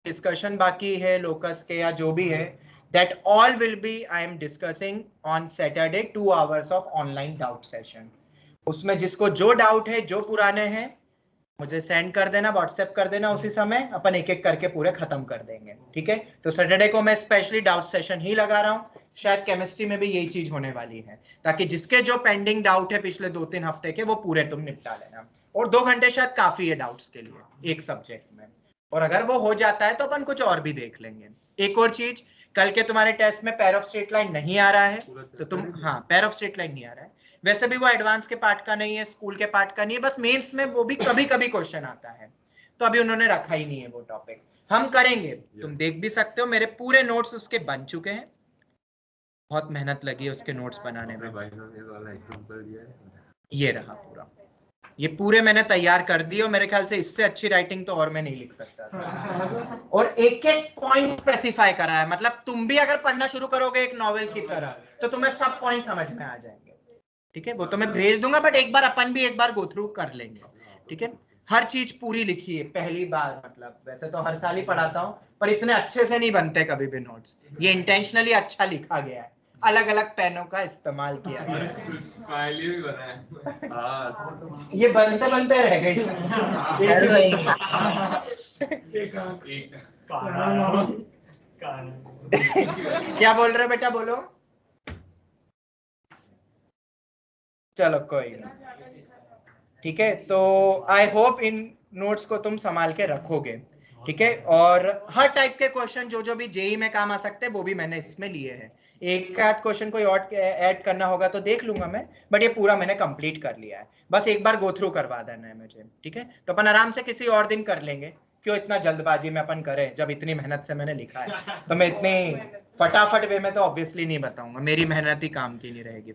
Discussion बाकी है locus के या जो भी है, that all will be I am discussing on Saturday 2 hours of online doubt session. उसमें जिसको जो डाउट है, जो पुराने हैं, मुझे सेंड कर देना, व्हाट्सएप कर देना, उसी समय अपन एक एक करके पूरे खत्म कर देंगे। ठीक है, तो सैटरडे को मैं स्पेशली डाउट सेशन ही लगा रहा हूँ। शायद केमिस्ट्री में भी यही चीज होने वाली है, ताकि जिसके जो पेंडिंग डाउट है पिछले 2-3 हफ्ते के, वो पूरे तुम निपटा लेना। और 2 घंटे शायद काफी है डाउट्स के लिए एक सब्जेक्ट में। और अगर वो हो जाता है तो अपन कुछ और भी देख लेंगे। एक और चीज, कल के तुम्हारे टेस्ट में पैर ऑफ स्ट्रेट लाइन नहीं आ रहा है, तो तुम, हाँ, पैर ऑफ स्ट्रेट लाइन नहीं आ रहा है। वैसे भी वो एडवांस के पार्ट का नहीं है, स्कूल के पार्ट का नहीं है, बस मेंस में वो भी कभी कभी क्वेश्चन आता है, तो अभी उन्होंने रखा ही नहीं है वो टॉपिक। हम करेंगे, तुम देख भी सकते हो, मेरे पूरे नोट्स उसके बन चुके हैं। बहुत मेहनत लगी है उसके नोट्स बनाने में। ये रहा पूरा, ये पूरे मैंने तैयार कर दिए, और मेरे ख्याल से इससे अच्छी राइटिंग तो और मैं नहीं लिख सकता था। और एक एक पॉइंट स्पेसिफाई करा है, मतलब तुम भी अगर पढ़ना शुरू करोगे एक नॉवेल की तरह, तो तुम्हें सब पॉइंट समझ में आ जाएंगे। ठीक है, वो तो मैं भेज दूंगा, बट एक बार अपन भी एक बार गो थ्रू कर लेंगे। ठीक है, हर चीज पूरी लिखी है पहली बार, मतलब वैसे तो हर साल ही पढ़ाता हूँ, पर इतने अच्छे से नहीं बनते कभी भी नोट्स। ये इंटेंशनली अच्छा लिखा गया है, अलग अलग पेनों का इस्तेमाल किया गया है। स्माइली भी बना है। ये बनते बनते रह गई। क्या बोल रहे बेटा, बोलो। चलो कोई नहीं, ठीक है। तो आई होप इन नोट्स को तुम संभाल के रखोगे। ठीक है, और हर टाइप के क्वेश्चन जो जो भी जेई में काम आ सकते हैं वो भी मैंने इसमें लिए हैं। एक आध क्वेश्चन कोई और ऐड करना होगा तो देख लूंगा मैं, बट ये पूरा मैंने कंप्लीट कर लिया है। बस एक बार गो थ्रू करवा देना है मुझे। ठीक है, तो अपन आराम से किसी और दिन कर लेंगे, क्यों इतना जल्दबाजी में अपन करें, जब इतनी मेहनत से मैंने लिखा है। तो मैं इतनी फटाफट वे में तो ऑब्वियसली नहीं बताऊंगा, मेरी मेहनत ही काम की नहीं रहेगी।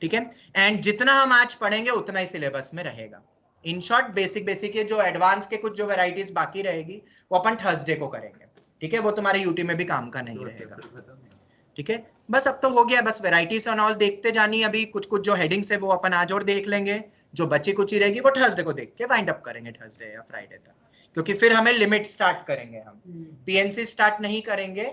ठीक है, एंड जितना हम आज पढ़ेंगे उतना ही सिलेबस में रहेगा। इन शॉर्ट बेसिक बेसिक ये जो एडवांस के कुछ जो वेराइटीज बाकी रहेगी वो अपन थर्सडे को करेंगे। ठीक है, वो तुम्हारे यूटी में भी काम का नहीं रहेगा। ठीक है, बस अब तो हो गया, बस वेराइटीज एंड ऑल देखते जानी। अभी कुछ कुछ जो हेडिंग्स है वो अपन आज और देख लेंगे, जो बची कुछ ही रहेगी वो थर्सडे को देख के वाइंड अप करेंगे, थर्सडे या फ्राइडे तक। क्योंकि फिर हमें लिमिट स्टार्ट करेंगे, हम पीएनसी स्टार्ट नहीं करेंगे,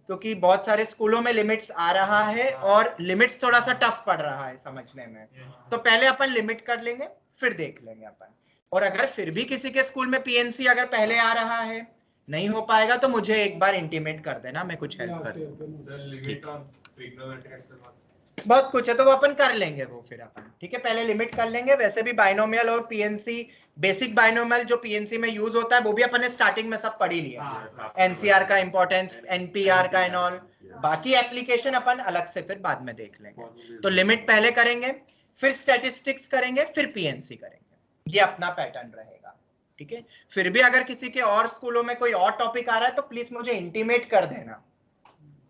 क्योंकि बहुत सारे स्कूलों में लिमिट्स आ रहा है, और लिमिट्स थोड़ा सा टफ पड़ रहा है समझने में। तो पहले अपन लिमिट कर लेंगे, फिर देख लेंगे अपन। और अगर फिर भी किसी के स्कूल में पीएनसी अगर पहले आ रहा है, नहीं हो पाएगा, तो मुझे एक बार इंटीमेट कर देना, मैं कुछ हेल्प कर दूंगा। बहुत कुछ है तो वो अपन कर लेंगे वो फिर अपन। ठीक है, पहले लिमिट कर लेंगे। वैसे भी बाइनोमियल और पीएनसी, बेसिक बाइनोमियल जो पीएनसी में यूज होता है वो भी अपन ने स्टार्टिंग में सब पढ़ी लिया, एनसीआर का इंपॉर्टेंस, एनपीआर का एंड ऑल। बाकी एप्लीकेशन अपन अलग से फिर बाद में देख लेंगे। तो लिमिट पहले करेंगे, फिर स्टैटिस्टिक्स करेंगे, फिर पीएनसी करेंगे। ये अपना पैटर्न रहेगा। ठीक है, फिर भी अगर किसी के और स्कूलों में कोई और टॉपिक आ रहा है तो प्लीज मुझे इंटीमेट कर देना।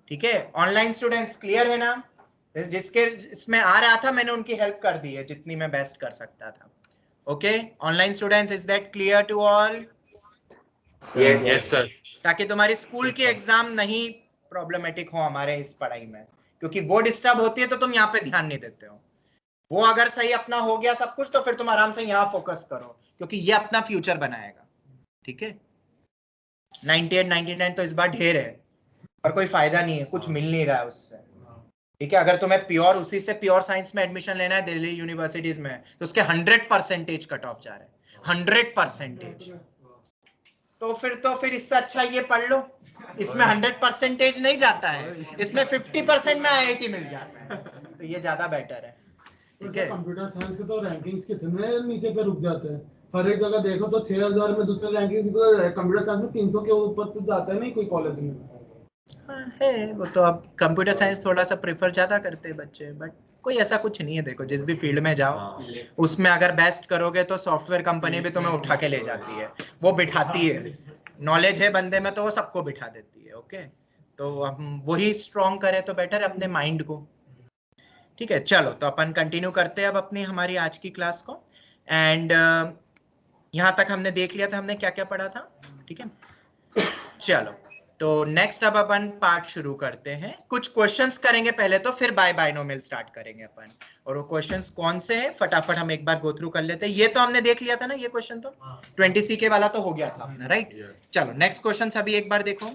ठीक है, ऑनलाइन स्टूडेंट्स क्लियर है ना? जिसके इसमें आ रहा था मैंने उनकी हेल्प कर दी है जितनी मैं बेस्ट कर सकता था। Okay, online students, is that clear to all? Yes sir. ताकि तुम्हारी स्कूल की एग्जाम नहीं प्रॉब्लमेटिक हो हमारे इस पढ़ाई में, क्योंकि वो डिस्टर्ब होती है तो तुम यहाँ पे ध्यान नहीं देते हो। वो अगर सही अपना हो गया सब कुछ तो फिर तुम आराम से यहाँ फोकस करो, क्योंकि ये अपना फ्यूचर बनाएगा। ठीक है, 98 99 तो इस बार ढेर है, और कोई फायदा नहीं है, कुछ मिल नहीं रहा है उससे। ठीक है, अगर तुम्हें प्योर उसी से प्योर साइंस में एडमिशन लेना है दिल्ली यूनिवर्सिटीज में, तो उसके 100% कट ऑफ जा रहे हैं, 100%। तो फिर इससे अच्छा ये पढ़ लो, इसमें 100% नहीं जाता है, इसमें 50% में आईआईटी मिल जाता है, तो ये ज्यादा बेटर है। ठीक है, कंप्यूटर साइंस के तो रैंकिंग्स कितने नीचे पे रुक जाते हैं, हर एक जगह देखो तो 6000 में दूसरे रैंकिंग, कंप्यूटर साइंस में 300 के ऊपर तो जाता है नहीं कोई कॉलेज में। है वो तो, अब कंप्यूटर साइंस थोड़ा सा प्रेफर ज्यादा करते हैं बच्चे, बट कोई ऐसा कुछ नहीं है। देखो जिस भी फील्ड में जाओ उसमें अगर बेस्ट करोगे तो सॉफ्टवेयर कंपनी भी तुम्हें उठा के ले जाती है, वो बिठाती है। नॉलेज है बंदे में तो वो सबको बिठा देती है। ओके, तो हम वही स्ट्रॉन्ग करें तो बेटर है अपने माइंड को। ठीक है, चलो तो अपन कंटिन्यू करते हैं अब अपनी हमारी आज की क्लास को। एंड यहाँ तक हमने देख लिया था हमने क्या क्या पढ़ा था। ठीक है, चलो तो नेक्स्ट अब अपन पार्ट शुरू करते हैं, कुछ क्वेश्चंस करेंगे पहले तो, फिर बाय बाइनोमियल स्टार्ट करेंगे अपन। और वो क्वेश्चंस कौन से हैं फटाफट हम एक बार गो थ्रू कर लेते हैं। ये तो हमने देख लिया था ना, ये क्वेश्चन तो 20 के वाला तो हो गया था अपना, राइट। चलो नेक्स्ट क्वेश्चन अभी एक बार देखो।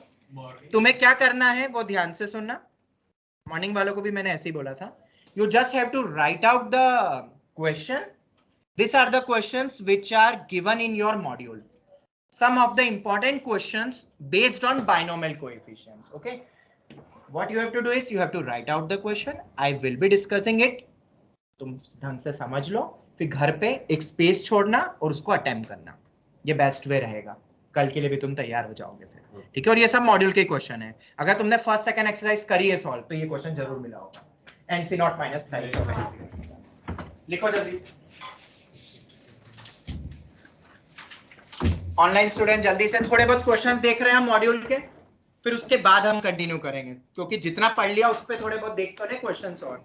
तुम्हें क्या करना है वो ध्यान से सुनना, मॉर्निंग वालों को भी मैंने ऐसे ही बोला था। You just have to write out the question, this are the questions which are given in your module, some of the important questions based on binomial coefficients. Okay, what you have to do is you have to write out the question, I will be discussing it, तुम ढंग से समझ लो, फिर घर पे एक space छोड़ना और उसको अटेम्प्ट करना, ये बेस्ट वे रहेगा। कल के लिए भी तुम तैयार हो जाओगे फिर, ठीक है। और ये सब मॉड्यूल के क्वेश्चन है, अगर तुमने फर्स्ट सेकंड एक्सरसाइज करी है सॉल्व तो ये क्वेश्चन जरूर मिला होगा। NC not minus thrice of NC, लिखो जल्दी से। ऑनलाइन स्टूडेंट जल्दी से, थोड़े बहुत क्वेश्चंस देख रहे हैं हम मॉड्यूल के, फिर उसके बाद हम कंटिन्यू करेंगे, क्योंकि जितना पढ़ लिया उस पर थोड़े बहुत देख कर क्वेश्चंस, और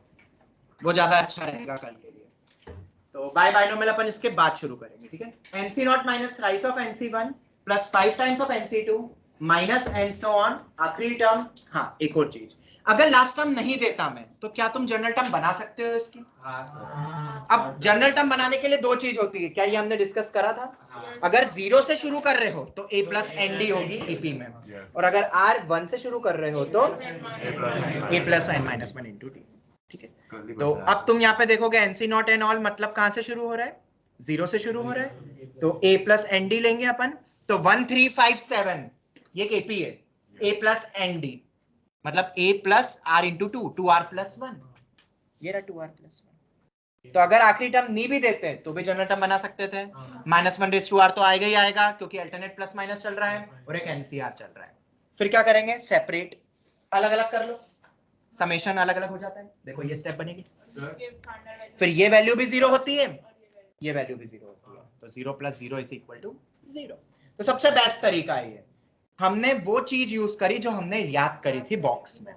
वो ज्यादा अच्छा रहेगा कल के लिए। तो बाय बाइनोमियल अपन इसके बाद शुरू करेंगे, ठीक है। NC not minus thrice of NC1 plus 5 times of NC2 minus and so on, आखिरी टर्म। हाँ, एक और चीज, अगर लास्ट टर्म नहीं देता मैं तो क्या तुम जनरल टर्म बना सकते हो इसकी? हाँ सर। अब जनरल टर्म बनाने के लिए दो चीज होती है, क्या ये हमने डिस्कस करा था? अगर 0 से शुरू कर रहे हो तो a प्लस एन डी होगी ईपी में, और अगर r 1 से शुरू कर रहे हो तो a plus n minus 1 into T, ठीक है। तो अब तुम यहाँ पे देखोगे NC नॉट एन ऑल मतलब कहाँ से शुरू हो रहा है? 0 से शुरू हो रहा है, तो a प्लस एन डी लेंगे अपन। तो 1357 ये एक AP है, a प्लस एन डी मतलब a plus r into 2r plus 1, ये रहा 2r प्लस 1। तो अगर आखिरी टर्म नहीं भी देते तो भी जनरल टर्म बना सकते थे। -1/r तो आएगा ही आएगा, क्योंकि अल्टरनेट प्लस माइनस चल रहा है और एक NCR चल रहा है। फिर क्या करेंगे? सेपरेट, अलग अलग कर लो, समेशन अलग अलग हो जाता है। देखो ये स्टेप बनेगी, फिर ये वैल्यू भी 0 होती है, ये वैल्यू भी 0 होती है, तो 0 प्लस 0 इज इक्वल टू 0। तो सबसे बेस्ट तरीका है ये, हमने वो चीज यूज करी जो हमने याद करी थी बॉक्स में,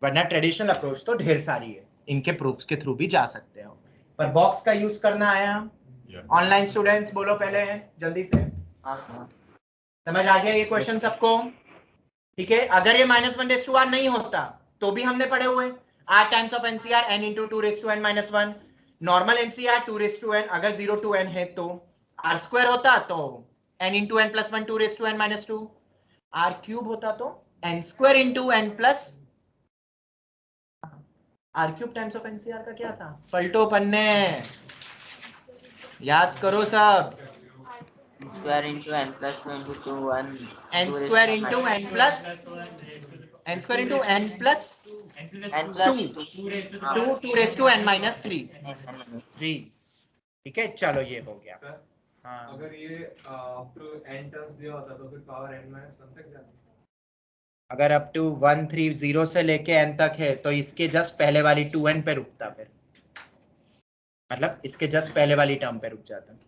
वरना ट्रेडिशनल अप्रोच तो ढेर सारी है, इनके प्रूफ्स के थ्रू भी जा सकते हो, पर बॉक्स का यूज करना आया। ऑनलाइन स्टूडेंट्स बोलो पहले जल्दी से, समझ आ गया ये क्वेश्चन सबको? ठीक है, अगर ये -1/r नहीं होता तो भी हमने पढ़े हुए r times of NCR n into 2n-1, normal NCR 2n, अगर 0 to n है तो r स्क्वायर होता तो n into n plus 1 2n-2, r cube होता तो n square into n plus r cube times of NCR का क्या था? पलटो पन्ने, याद करो सब। Square into n plus 2 into 2 1 n square into n plus n square into n plus 2 raise to n minus 3, ठीक है। चलो ये हो गया। हाँ, अगर ये अप टू n टर्म्स दिया होता तो फिर पावर n-1 तक जाता। अगर अप टू 130 से लेके n तक है तो इसके जस्ट पहले वाली 2n पे रुकता, फिर मतलब इसके जस्ट पहले वाली टर्म पे रुक जाता,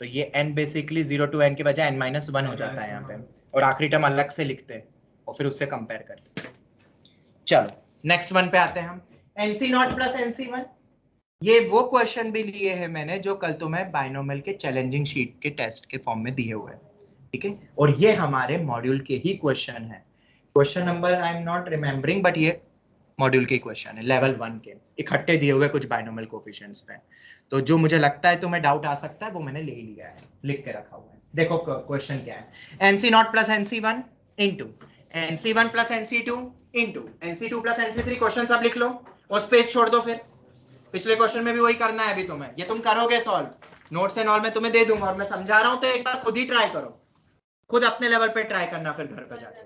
तो ये n बेसिकली 0 to n के बजाय n-1 हो जाता है यहाँ पे, और आखिरी टर्म अलग से लिखते हैं और फिर उससे कंपेयर करते हैं। चलो नेक्स्ट वन पे आते हैं हम, NC नॉट प्लस NC1। ये वो क्वेश्चन भी लिए हैं मैंने जो कल तुम्हें बाइनोमियल के चैलेंजिंग शीट के टेस्ट के फॉर्म में दिए हुए हैं, ठीक है। और ये हमारे मॉड्यूल के ही क्वेश्चन है, question number I am not remembering, but ये मॉड्यूल के क्वेश्चन है, लेवल 1 के इकट्ठे दिए हुए कुछ बाइनोमियल कोएफिशिएंट्स पे। तो जो मुझे लगता है तुम्हें डाउट आ सकता है वो मैंने ले लिया है, लिख के रखा हुआ है। देखो क्वेश्चन क्या है, NC not plus NC1 into NC1 plus NC2 into NC2 plus NC3, question सब लिख लो और स्पेस छोड़ दो। फिर पिछले क्वेश्चन में भी वही करना है अभी तुम्हें, ये तुम करोगे सॉल्व, नोट्स एंड ऑल मैं तुम्हें दे दूंगा, और मैं समझा रहा हूँ तो एक बार खुद ही ट्राई करो, खुद अपने लेवल पे ट्राई करना फिर घर पे जाके,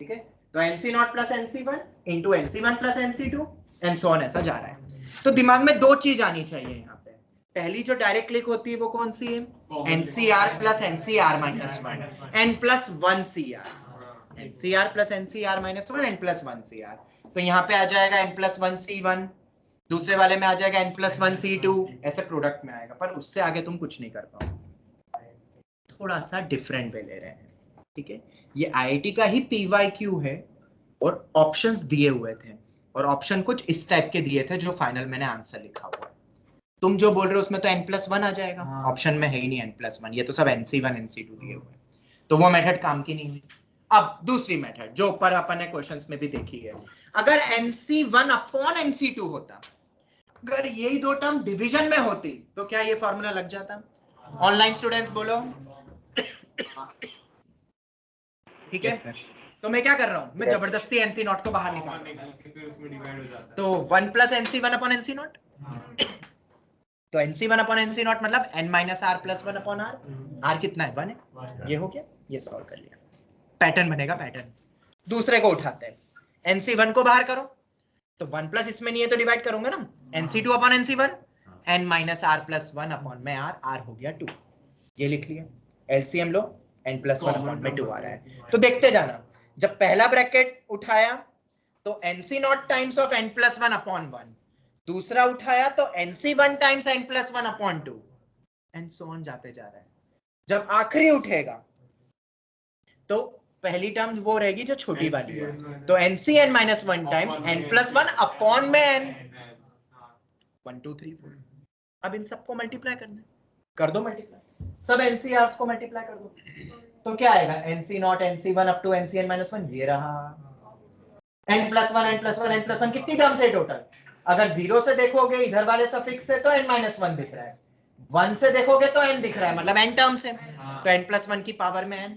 ठीक है। तो NC not plus NC1 into NC1 plus NC2 and so on, ऐसा जा रहा है। तो दिमाग में दो चीज आनी चाहिए यहाँ पे, पहली जो डायरेक्ट क्लिक होती है वो कौन सी है? NCR plus NCR minus 1 n plus 1 CR, NCR plus NCR minus 1 n plus 1 CR। तो यहाँ पे आ जाएगा n प्लस 1 C1, दूसरे वाले में आ जाएगा n प्लस 1 C2, ऐसे प्रोडक्ट में आएगा, पर उससे आगे तुम कुछ नहीं कर पाओ, थोड़ा सा डिफरेंट वे ले रहे हैं, ठीक है। ये IIT का ही PYQ है और ऑप्शंस दिए हुए थे, और ऑप्शन कुछ इस टाइप के दिए थे जो फाइनल मैंने आंसर लिखा हुआ है। तुम जो बोल रहे हो उसमें तो n प्लस 1 आ जाएगा, ऑप्शन में है ही नहीं n प्लस 1, ये तो सब NC1 NC2 दिए हुए हैं, तो वो मेथड काम की नहीं हुई। अब दूसरी मेथड जो ऊपर अपन ने क्वेश्चंस में भी देखी है, अगर NC1 अपॉन NC2 होता, अगर यही दो टर्म डिवीजन में होती तो क्या ये फॉर्मूला लग जाता? ऑनलाइन स्टूडेंट्स बोलो। ठीक है, तो मैं क्या कर रहा हूं, मैं जबरदस्ती NC नॉट को बाहर निकाल रहा हूं, तो 1 plus NC1 upon NC not, तो NC1 अपॉन NC नॉट मतलब n minus r plus 1 upon r, r कितना है 1 है, ये हो गया, ये सॉल्व कर लिया, पैटर्न बनेगा पैटर्न। दूसरे को उठाते हैं, NC1 को बाहर करो, तो 1 प्लस इसमें नहीं है तो डिवाइड करूंगा ना, NC2 upon NC1, n minus r plus 1 upon में r हो गया 2, ये लिख लिया। एलसीएम लो, n प्लस 1 अपॉन में 2 आ रहा है, तो देखते जाना, जब पहला ब्रैकेट उठाया तो NC not times of n plus 1 upon 1, दूसरा उठाया तो NC1 times n plus 1 upon 2, and so on जाते जा रहा है। जब आखिरी उठेगा तो पहली टर्म वो रहेगी जो छोटी वाली है, तो NCn minus 1 times n plus 1 upon में n, 1 2 3 4। अब इन सबको मल्टीप्लाई करना है, कर दो मल्टीप्लाई, सब NCRs को मल्टीप्लाई कर दो, तो क्या आएगा NC nought NC1 up to NCn minus 1, ये रहा n plus 1 n plus 1 n plus 1, कितनी टर्म्स है टोटल? अगर 0 से देखोगे इधर वाले सफिक्स से तो n माइनस 1 दिख रहा है, 1 से देखोगे तो n दिख रहा है, मतलब n टर्म्स है, तो n प्लस 1 की पावर में n,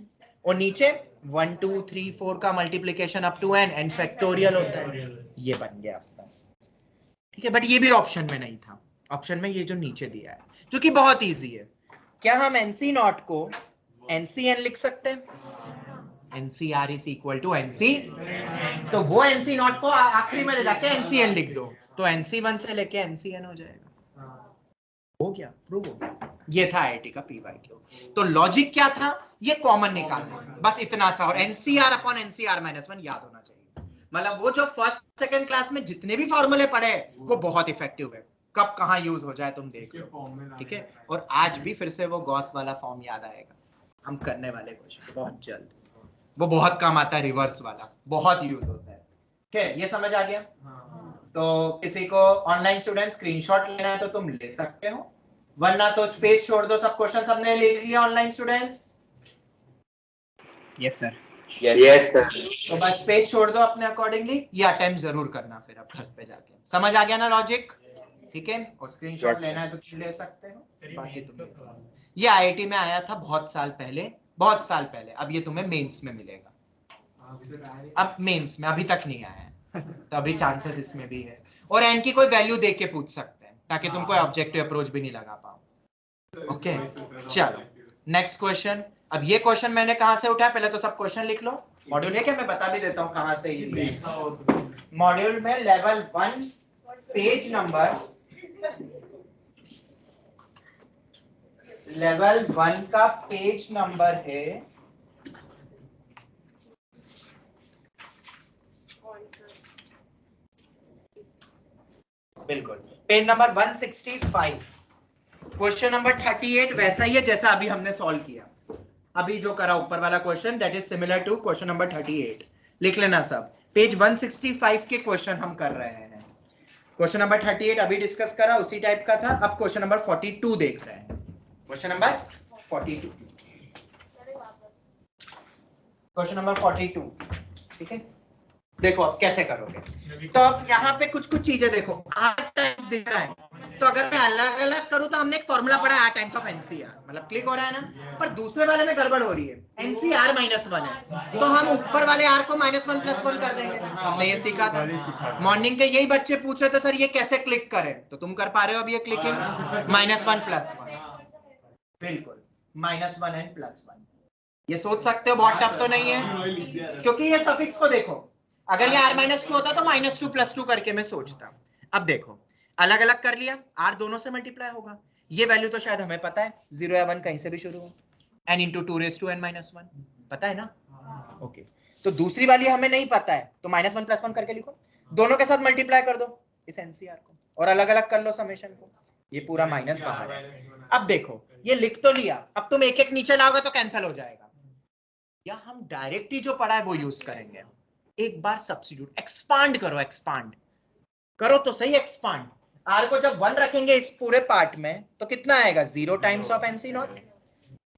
और नीचे 1 2 3 4 का multiplication up to n factorial होता है, ये बन गया आपका। ठीक है, बट ये भी ऑप्शन में नहीं था, ऑप्शन में ये जो नीचे दिया है, जो कि बहुत इजी है। क्या हम NC नॉट को NCn लिख सकते हैं? NCR is equal to NC, तो वो NC नॉट को आखिरी में ले जाके NCn लिख दो, तो NC1 से लेके NCn हो जाएगा, हो गया, प्रूव हो गया। ये था IIT का PYQ। तो लॉजिक क्या था, ये कॉमन निकालना, बस इतना सा, और NCR अपॉन NCR माइनस 1 याद होना चाहिए, मतलब वो जो फर्स्ट सेकंड क्लास में जितने भी फॉर्मूले पढ़े वो बहुत इफेक्टिव है, कब कहाँ यूज हो जाए तुम देख लो। ठीक है, और आज भी फिर से वो गॉस वाला फॉर्म याद आएगा, हम करने वाले क्वेश्चन बहुत जल्द, वो बहुत काम आता है, रिवर्स वाला बहुत यूज होता है। ठीक है, ये समझ आ गया? तो किसी को ऑनलाइन स्टूडेंट स्क्रीनशॉट लेना है तो तुम ले सकते हो, वरना तो स्पेस छोड़ दो, सब क्वेश्चन सबने लिख लिया online students? Yes sir. Yes sir. तो बस स्पेस छोड़ दो अपने अकॉर्डिंगली, ये अटेम्प्ट जरूर करना फिर अब घर पे जाके। समझ आ गया ना लॉजिक? ठीक है, और स्क्रीनशॉट Yes, लेना है तो तुम ले सकते हो, बाकी तुम ले लो। ये IIT में आया था बहुत साल पहले, बहुत साल पहले, अब ये तुम्हें मेंस में मिलेगा, अब मेंस में अभी तक नहीं आया है, तो अभी चांसेस इसमें भी है, और n की कोई वैल्यू देख के पूछ सकते हैं ताकि तुम कोई ऑब्जेक्टिव अप्रोच भी नहीं लगा पाओ। ओके, चलो नेक्स्ट क्वेश्चन। अब ये क्वेश्चन मैंने कहां से उठाया, पहले तो सब क्वेश्चन लिख लो, मॉड्यूल है क्या, मैं बता भी देता हूं कहां से ये मॉड्यूल में लेवल 1 पेज नंबर, लेवल 1 का पेज नंबर है बिल्कुल पेज नंबर 165, क्वेश्चन नंबर 38 वैसा ही है जैसा अभी हमने सॉल्व किया, अभी जो करा ऊपर वाला question that is similar to question number 38, लिख लेना सब। पेज 165 के क्वेश्चन हम कर रहे हैं, क्वेश्चन नंबर 38 अभी डिस्कस करा उसी टाइप का था, अब क्वेश्चन नंबर 42 देख रहे हैं, क्वेश्चन नंबर 42, क्वेश्चन नंबर 42। ठीक है, देखो अब कैसे करोगे, तो अब यहाँ पे कुछ कुछ चीजें देखो, r टाइम्स दिख रहा है, तो अगर मैं अलग अलग करूँ तो हमने एक फॉर्मूला पढ़ा r टाइम्स ऑफ NCR, मतलब क्लिक हो रहा है ना, पर दूसरे वाले में गड़बड़ हो रही है, NCR माइनस 1 है, तो हम ऊपर वाले r को माइनस 1 प्लस 1 कर देंगे, हमने ये सीखा था मॉर्निंग के, यही बच्चे पूछ रहे थे सर ये कैसे क्लिक करें, तो तुम कर पा रहे हो अब ये क्लिकिंग, माइनस 1 प्लस 1, बिल्कुल माइनस 1 एंड प्लस 1, ये सोच सकते हो बहुत टफ तो नहीं है, क्योंकि ये सफिक्स को देखो, अगर ये r-2 होता तो -2 + 2 करके मैं सोचता। अब देखो अलग अलग कर लिया, r दोनों से मल्टीप्लाई होगा, ये वैल्यू तो शायद हमें पता है 0 या 1 कहीं से भी शुरू हो, n × 2⁻n−1 पता है ना? ओके, तो दूसरी वाली हमें नहीं पता है, तो -1 + 1 करके लिखो, दोनों के साथ मल्टीप्लाई कर दो इस NCR को, और अलग अलग कर लो समेशन को, ये पूरा माइनस बाहर है। अब देखो ये लिख तो लिया, अब तुम एक एक नीचे लाओगे तो कैंसिल हो जाएगा, या हम डायरेक्टली जो पढ़ा है वो यूज करेंगे, एक बार सब्स्टिट्यूट एक्सपांड करो, एक्सपांड करो तो सही, एक्सपांड r को जब 1 रखेंगे इस पूरे पार्ट में तो कितना आएगा, 0 टाइम्स ऑफ NC नॉट,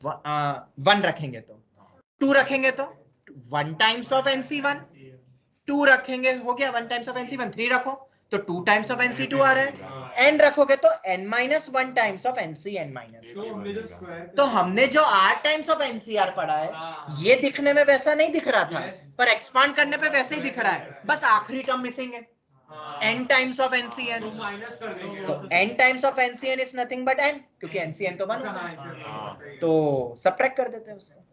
1 रखेंगे तो 2 रखेंगे तो 1 टाइम्स ऑफ NC1, 2 रखेंगे हो गया 1 टाइम्स ऑफ NC1, 3 रखो तो 2 टाइम्स ऑफ NC2 आ रहा है, n रखोगे तो n-1 टाइम्स ऑफ NCn-1। तो हमने जो स्क्वायर तो हमने जो r टाइम्स ऑफ NCr पढ़ा है ये दिखने में वैसा नहीं दिख रहा था, पर एक्सपांड करने पे वैसे ही दिख रहा है, बस आखिरी टर्म मिसिंग है n times of NCn। Minus कर देंगे तो n times of NCn is nothing but n, क्योंकि NCn तो 1 होता है, तो सबट्रैक्ट कर देते हैं उसको,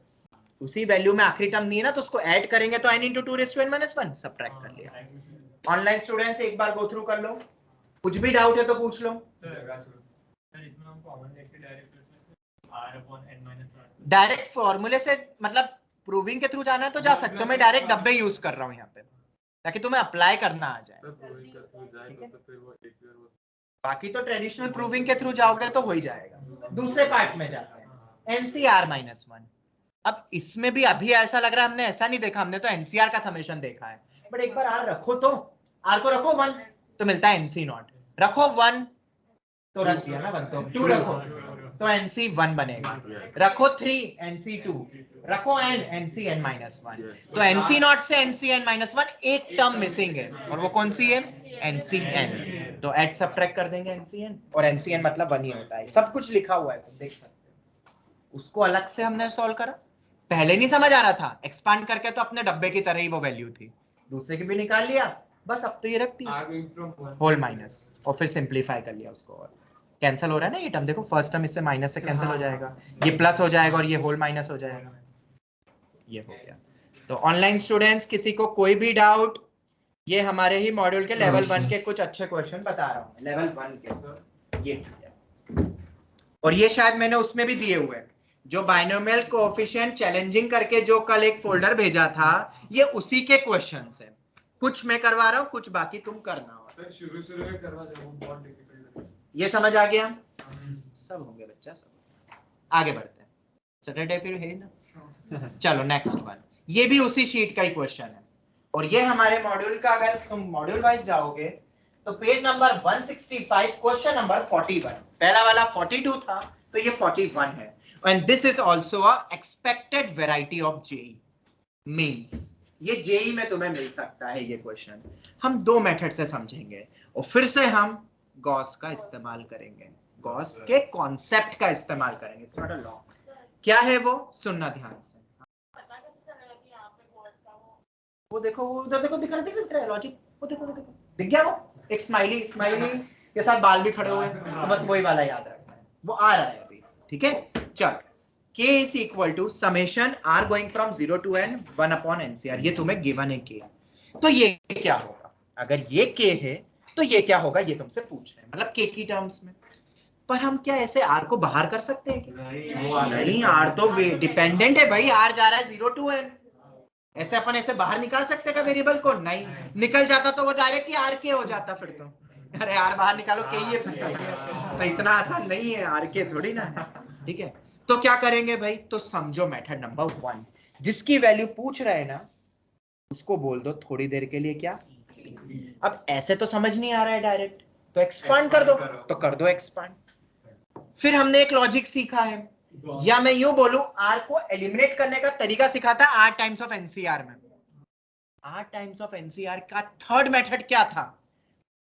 उसी वैल्यू में आखिरी टर्म नहीं है ना तो उसको ऐड करेंगे तो n into 2 raised to n-1 subtract कर लिया। ऑनलाइन स्टूडेंट्स एक बार गो थ्रू कर लो, कुछ भी डाउट है तो पूछ लो। डायरेक्ट फॉर्मूले से मतलब प्रूविंग के थ्रू जाना है तो जा सकते हो, मैं डायरेक्ट डब्बे यूज कर रहा हूँ यहाँ पे ताकि तुम्हें अप्लाई करना आ जाए। बाकी तो ट्रेडिशनल प्रूविंग के थ्रू जाओगे तो हो ही जाएगा। दूसरे पार्ट में जाते हैं, NCr-1। अब इसमें भी अभी ऐसा लग रहा है हमने ऐसा नहीं देखा, हमने तो NCr का समेशन देखा है, बट एक बार R रखो तो, R को रखो 1 तो मिलता है NC0, रखो 1 तो रख दिया ना 1, तो 2 रखो तो NC1 बनेगा, रखो 3 NC2, रखो n NCn-1, तो NC0 से NCn-1 एक टर्म मिसिंग है और वो कौन सी है? NCn, तो ऐड सबट्रैक्ट कर देंगे NCn, और NCn मतलब 1 ही होता है, सब कुछ लिखा हुआ है देख सकते हो। उसको अलग से हमने सॉल्व करा, पहले नहीं समझ आ रहा था, एक्सपांड करके तो अपने डब्बे की तरह ही वो वैल्यू थी, दूसरे की भी निकाल लिया, बस अब तो ये रख दिया होल माइनस और फिर सिंप्लीफाई कर लिया उसको, और कैंसिल हो रहा है ना ये टर्म, देखो फर्स्ट टर्म इससे माइनस से कैंसिल हो जाएगा, ये प्लस हो जाएगा और ये होल माइनस हो जाएगा, ये हो गया। तो ऑनलाइन स्टूडेंट्स किसी को कोई भी डाउट, ये हमारे ही मॉड्यूल के लेवल 1 के कुछ अच्छे क्वेश्चन बता रहा हूँ, लेवल 1 के ये, और ये शायद मैंने उसमें भी दिए हुए हैं, जो बाइनोमियल कोएफिशिएंट चैलेंजिंग करके जो कल एक फोल्डर भेजा था, ये उसी के क्वेश्चंस हैं, कुछ मैं करवा रहा हूँ, कुछ बाकी तुम करना हो। सर शुरू में करवा दे, वो बहुत डिफिकल्ट है। ये समझ आ गया? सब होंगे बच्चा, सब। आगे बढ़ते हैं, सैटरडे फिर है ना। चलो नेक्स्ट वन, ये भी उसी शीट का ही क्वेश्चन है, और ये हमारे मॉड्यूल का, अगर तुम मॉड्यूल वाइज जाओगे तो पेज नंबर 165 क्वेश्चन नंबर 41, पहला वाला 42 था तो ये 41 है, and this is also a expected variety of JEE Mains, ये जेई में तुम्हें मिल सकता है ये क्वेश्चन। हम दो मेथड से समझेंगे और फिर से हम गॉस का इस्तेमाल करेंगे, गॉस के कॉन्सेप्ट का इस्तेमाल करेंगे, इट्स नॉट अ लॉ। क्या है वो, सुनना ध्यान से। वो देखो, वो उधर देखो, दिख रहा है लॉजिक, वो देखो दिख गया, वो एक स्माइली के साथ बाल भी खड़े हुए हैं, तो बस वही वाला याद रखना है, वो आ रहा है अभी, ठीक है। चल, k is equal to summation r going from 0 to n 1 upon NCr, ये तुम्हें गिवन है k, तो ये क्या होगा, अगर ये k है तो ये क्या होगा, ये तुमसे पूछ रहे हैं, मतलब k की टर्म्स में। पर हम क्या ऐसे r को बाहर कर सकते हैं क्या? नहीं, r तो डिपेंडेंट है भाई, r जा रहा है 0 to n, ऐसे अपन ऐसे बाहर निकाल सकते हैं वेरिएबल को? नहीं, निकल जाता तो वो डायरेक्ट ही आर के हो जाता फिर तो, अरे यार बाहर निकालो के ही है फिर तो इतना आसान नहीं है, आर के थोड़ी ना है, ठीक है। तो क्या करेंगे भाई, तो समझो मेथड नंबर 1, जिसकी वैल्यू पूछ रहे हैं ना उसको बोल दो थोड़ी देर के लिए क्या। अब ऐसे तो समझ नहीं आ रहा है डायरेक्ट, तो एक्सपांड कर दो, तो कर दो एक्सपांड। फिर हमने एक लॉजिक सीखा है, या मैं यूं बोलूं r को एलिमिनेट करने का तरीका सिखाता है r टाइम्स ऑफ NCr में। r टाइम्स ऑफ NCr का थर्ड मेथड क्या था,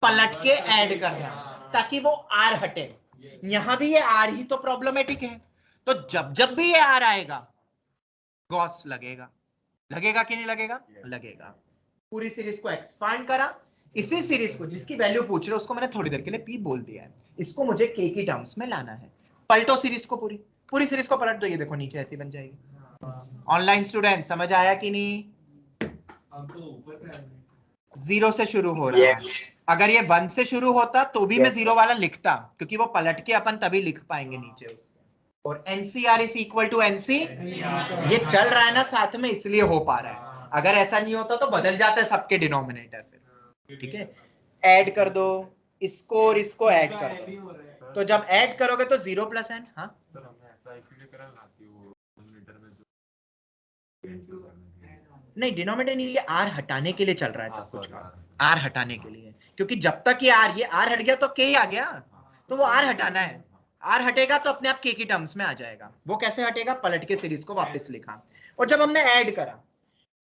पलट के ऐड करना ताकि वो r हटे। यहां भी ये r ही तो प्रॉब्लमेटिक है, तो जब जब भी ये r आएगा गॉस लगेगा, लगेगा कि नहीं लगेगा? लगेगा। पूरी सीरीज को एक्सपांड करा, इसी सीरीज को जिसकी वैल्यू पूछ रहे हो उसको मैंने थोड़ी देर के लिए p बोल दिया है, इसको मुझे k की टर्म्स में लाना है। पलटो सीरीज को, पूरी सीरीज को पलट दो, ये देखो नीचे ऐसी बन जाएगी। ऑनलाइन स्टूडेंट समझ आया कि नहीं? अब तो ऊपर 0 से शुरू हो रहा है, अगर ये 1 से शुरू होता तो भी मैं 0 वाला लिखता, क्योंकि वो पलट के अपन तभी लिख पाएंगे नीचे उससे। और NCr is equal to NC, ये चल रहा है ना साथ में इसलिए हो पा रहा है, अगर ऐसा नहीं होता तो बदल जाता है सबके डिनोमिनेटर फिर, ठीक है। ऐड कर दो इसको और इसको ऐड कर दो, तो जब ऐड करोगे तो 0 प्लस n, हाँ नहीं डिनोमिनेटर नहीं, ये r हटाने के लिए चल रहा है सब कुछ का, r हटाने के लिए, क्योंकि जब तक ये r हट गया तो k ही आ गया, तो वो r हटाना है, r हटेगा तो अपने आप k की टर्म्स में आ जाएगा। वो कैसे हटेगा, पलट के सीरीज को वापस लिखा, और जब हमने ऐड करा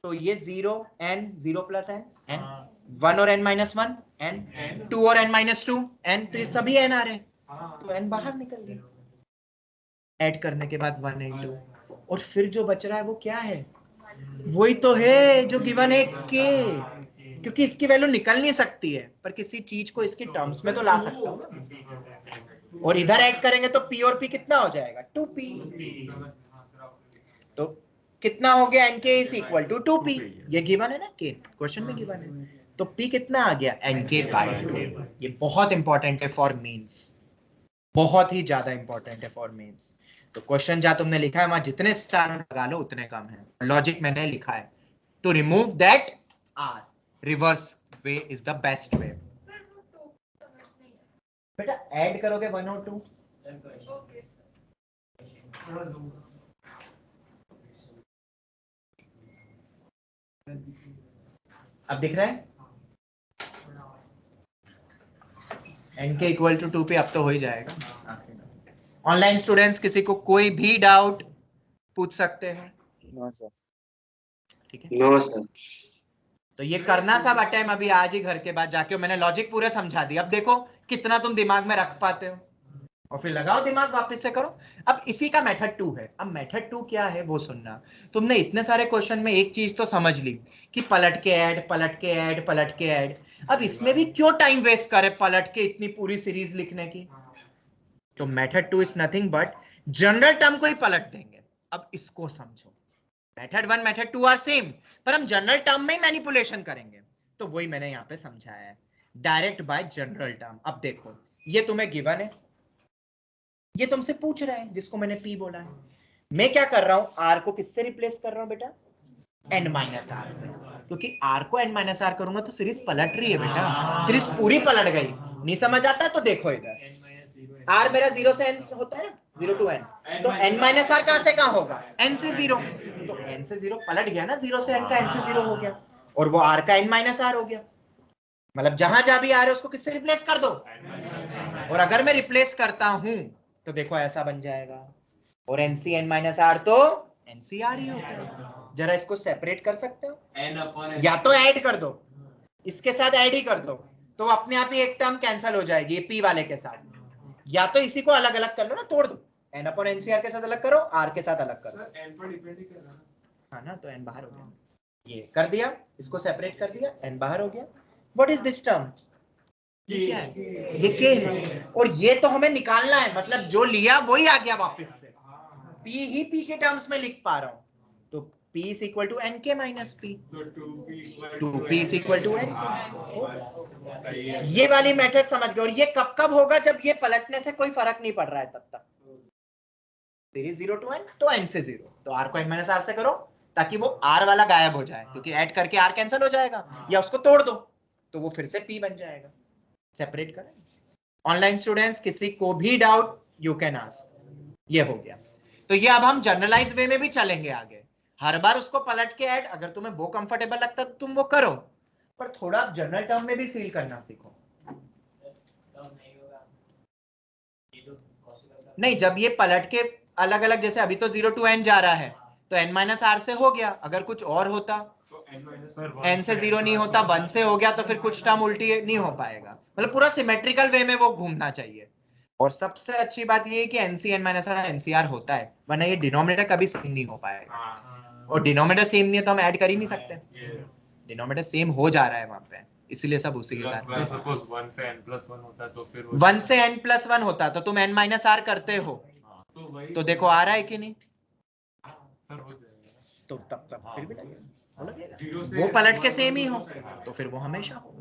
तो ये 0 n 0 प्लस n n 1 और n माइनस 1 n 2 और n माइनस 2 n, तो ये सभी n आ रहे हैं, तो n बाहर निकल गए ऐड करने के बाद 1 into, और फिर जो बच रहा है वो क्या है, वही तो है जो गिवन है k, क्योंकि इसकी वैल्यू निकल नहीं सकती है, पर किसी चीज को इसकी टर्म्स में तो ला सकता हूं ना, और इधर ऐड करेंगे तो p और p कितना हो जाएगा 2p, तो कितना हो गया nk is equal to 2p, ये गिवन है ना k, क्वेश्चन में गिवन है, तो p कितना आ गया nk बाय 2, ये बहुत इंपॉर्टेंट है फॉर मीन्स, बहुत ही ज्यादा इंपॉर्टेंट है फॉर मेंस। तो क्वेश्चन जहां तुमने लिखा है वहां जितने स्टार लगा लो उतने कम है, लॉजिक मैंने लिखा है to remove that r, reverse way is the best way. बेटा ऐड करोगे 1 और 2, अब दिख रहा है n के इक्वल टू 2 पे, अब तो हो ही जाएगा। ऑनलाइन स्टूडेंट्स किसी को कोई भी डाउट पूछ सकते हैं? No sir. ठीक है, नो सर। तो ये करना सब अटेम अभी आज ही घर के बाद जाके, मैंने लॉजिक पूरे समझा दिया, अब देखो कितना तुम दिमाग में रख पाते हो, और फिर लगाओ दिमाग वापस से करो। अब इसी का मेथड 2 है, अब मेथड 2 क्या है वो सुनना। तुमने इतने सारे क्वेश्चन में एक चीज तो समझ ली कि पलट के ऐड, पलट के ऐड, पलट के ऐड, अब इसमें भी क्यों टाइम वेस्ट करे पलट के इतनी पूरी सीरीज लिखने की। तो method 2 is nothing but general term को ही पलट देंगे। अब इसको समझो, मेथड 1 मेथड 2 आर सेम, पर हम जनरल टर्म में ही मैनिपुलेशन करेंगे, तो वही मैंने यहाँ पे समझाया है, डायरेक्ट बाय जनरल टर्म। अब देखो ये तुम्हें गिवन है, ये तुमसे पूछ रहा है जिसको मैंने p बोला है, मैं क्या कर रहा हूं r को किससे रिप्लेस कर रहा हूं बेटा, n माइनस आर से, क्योंकि r को n माइनस आर करूंगा तो सीरीज पलट रही है बेटा, सीरीज पूरी पलट गई। नहीं समझ आता तो देखो इधर, r मेरा 0 से n होता है ना, 0 to n, तो n माइनस आर कहां से कहां होगा, n से 0, तो n से 0 पलट गया ना, 0 से n का n से 0 हो गया, और वो r का n माइनस आर हो गया, मतलब जहां जहां भी आ रहे उसको किससे रिप्लेस कर दो, और अगर मैं रिप्लेस करता हूं तो देखो ऐसा बन जाएगा, और nc n माइनस आर तो ncr ही होता है। जरा इसको सेपरेट कर सकते हो, या तो ऐड कर दो, इसके साथ ऐड ही कर दो, तो अपने आप ही एक टर्म कैंसिल हो जाएगी p वाले के साथ, या तो इसी को अलग अलग कर लो ना, तोड़ दो, n अपॉन ncr के साथ अलग करो, r के साथ अलग करो, n पर डिपेंड ही करना, हाँ ना, तो n बाहर हो गया, ये कर दिया, इसको सेपरेट कर दिया, n बाहर हो गया। व्हाट इज दिस टर्म, ये क्या है, ये k है, और ये तो हमें निकालना है, मतलब जो लिया वही आ गया वापस से, p ही p के टर्म्स में लिख पा रहा हूं, तो p is equal to nk minus p, तो 2p is equal to nk। सही है। ये वाली मेथड समझ गए, और ये कब कब होगा, जब ये पलटने से कोई फर्क नहीं पड़ रहा है तब तक, सीरीज 0 to n तो n से 0, तो r को n माइनस आर से करो ताकि वो r वाला गायब हो जाए, क्योंकि ऐड करके r कैंसिल हो जाएगा, या उसको तोड़ दो तो वो फिर से p बन जाएगा, सेपरेट करें। ऑनलाइन स्टूडेंट्स किसी को भी डाउट यू कैन आस्क, ये हो गया। तो ये अब हम जनरलाइज वे में भी चलेंगे आगे, हर बार उसको पलट के ऐड, अगर तुम्हें वो कंफर्टेबल लगता है तो तुम वो करो, पर थोड़ा जनरल टर्म में भी फील करना सीखो। नहीं, जब ये पलट के अलग अलग, जैसे अभी तो 0 to n जा रहा है, तो n माइनस आर से हो गया, अगर कुछ और होता तो n से 0 नहीं होता 1 से हो गया, तो फिर कुछ टर्म उल्टी नहीं हो पाएगा, मतलब पूरा सिमेट्रिकल वे में वो घूमना चाहिए। और सबसे अच्छी बात ये है कि NC n minus r NCR होता है, वरना ये डिनोमिनेटर कभी सेम नहीं हो पाएगा, और डिनोमिनेटर सेम नहीं है तो हम ऐड कर ही नहीं सकते, डिनोमिनेटर सेम हो जा रहा है वहां पे, इसीलिए सब उसी के कारण। सपोज 1 से n+1 होता है तो फिर 1 से n+1 होता तो तुम n माइनस आर करते हो, तो वही, तो देखो आ रहा है कि नहीं, सर हो जाएगा, तो तब फिर भी लगेगा, 0 से वो पलट के सेम ही हो तो फिर वो हमेशा हो,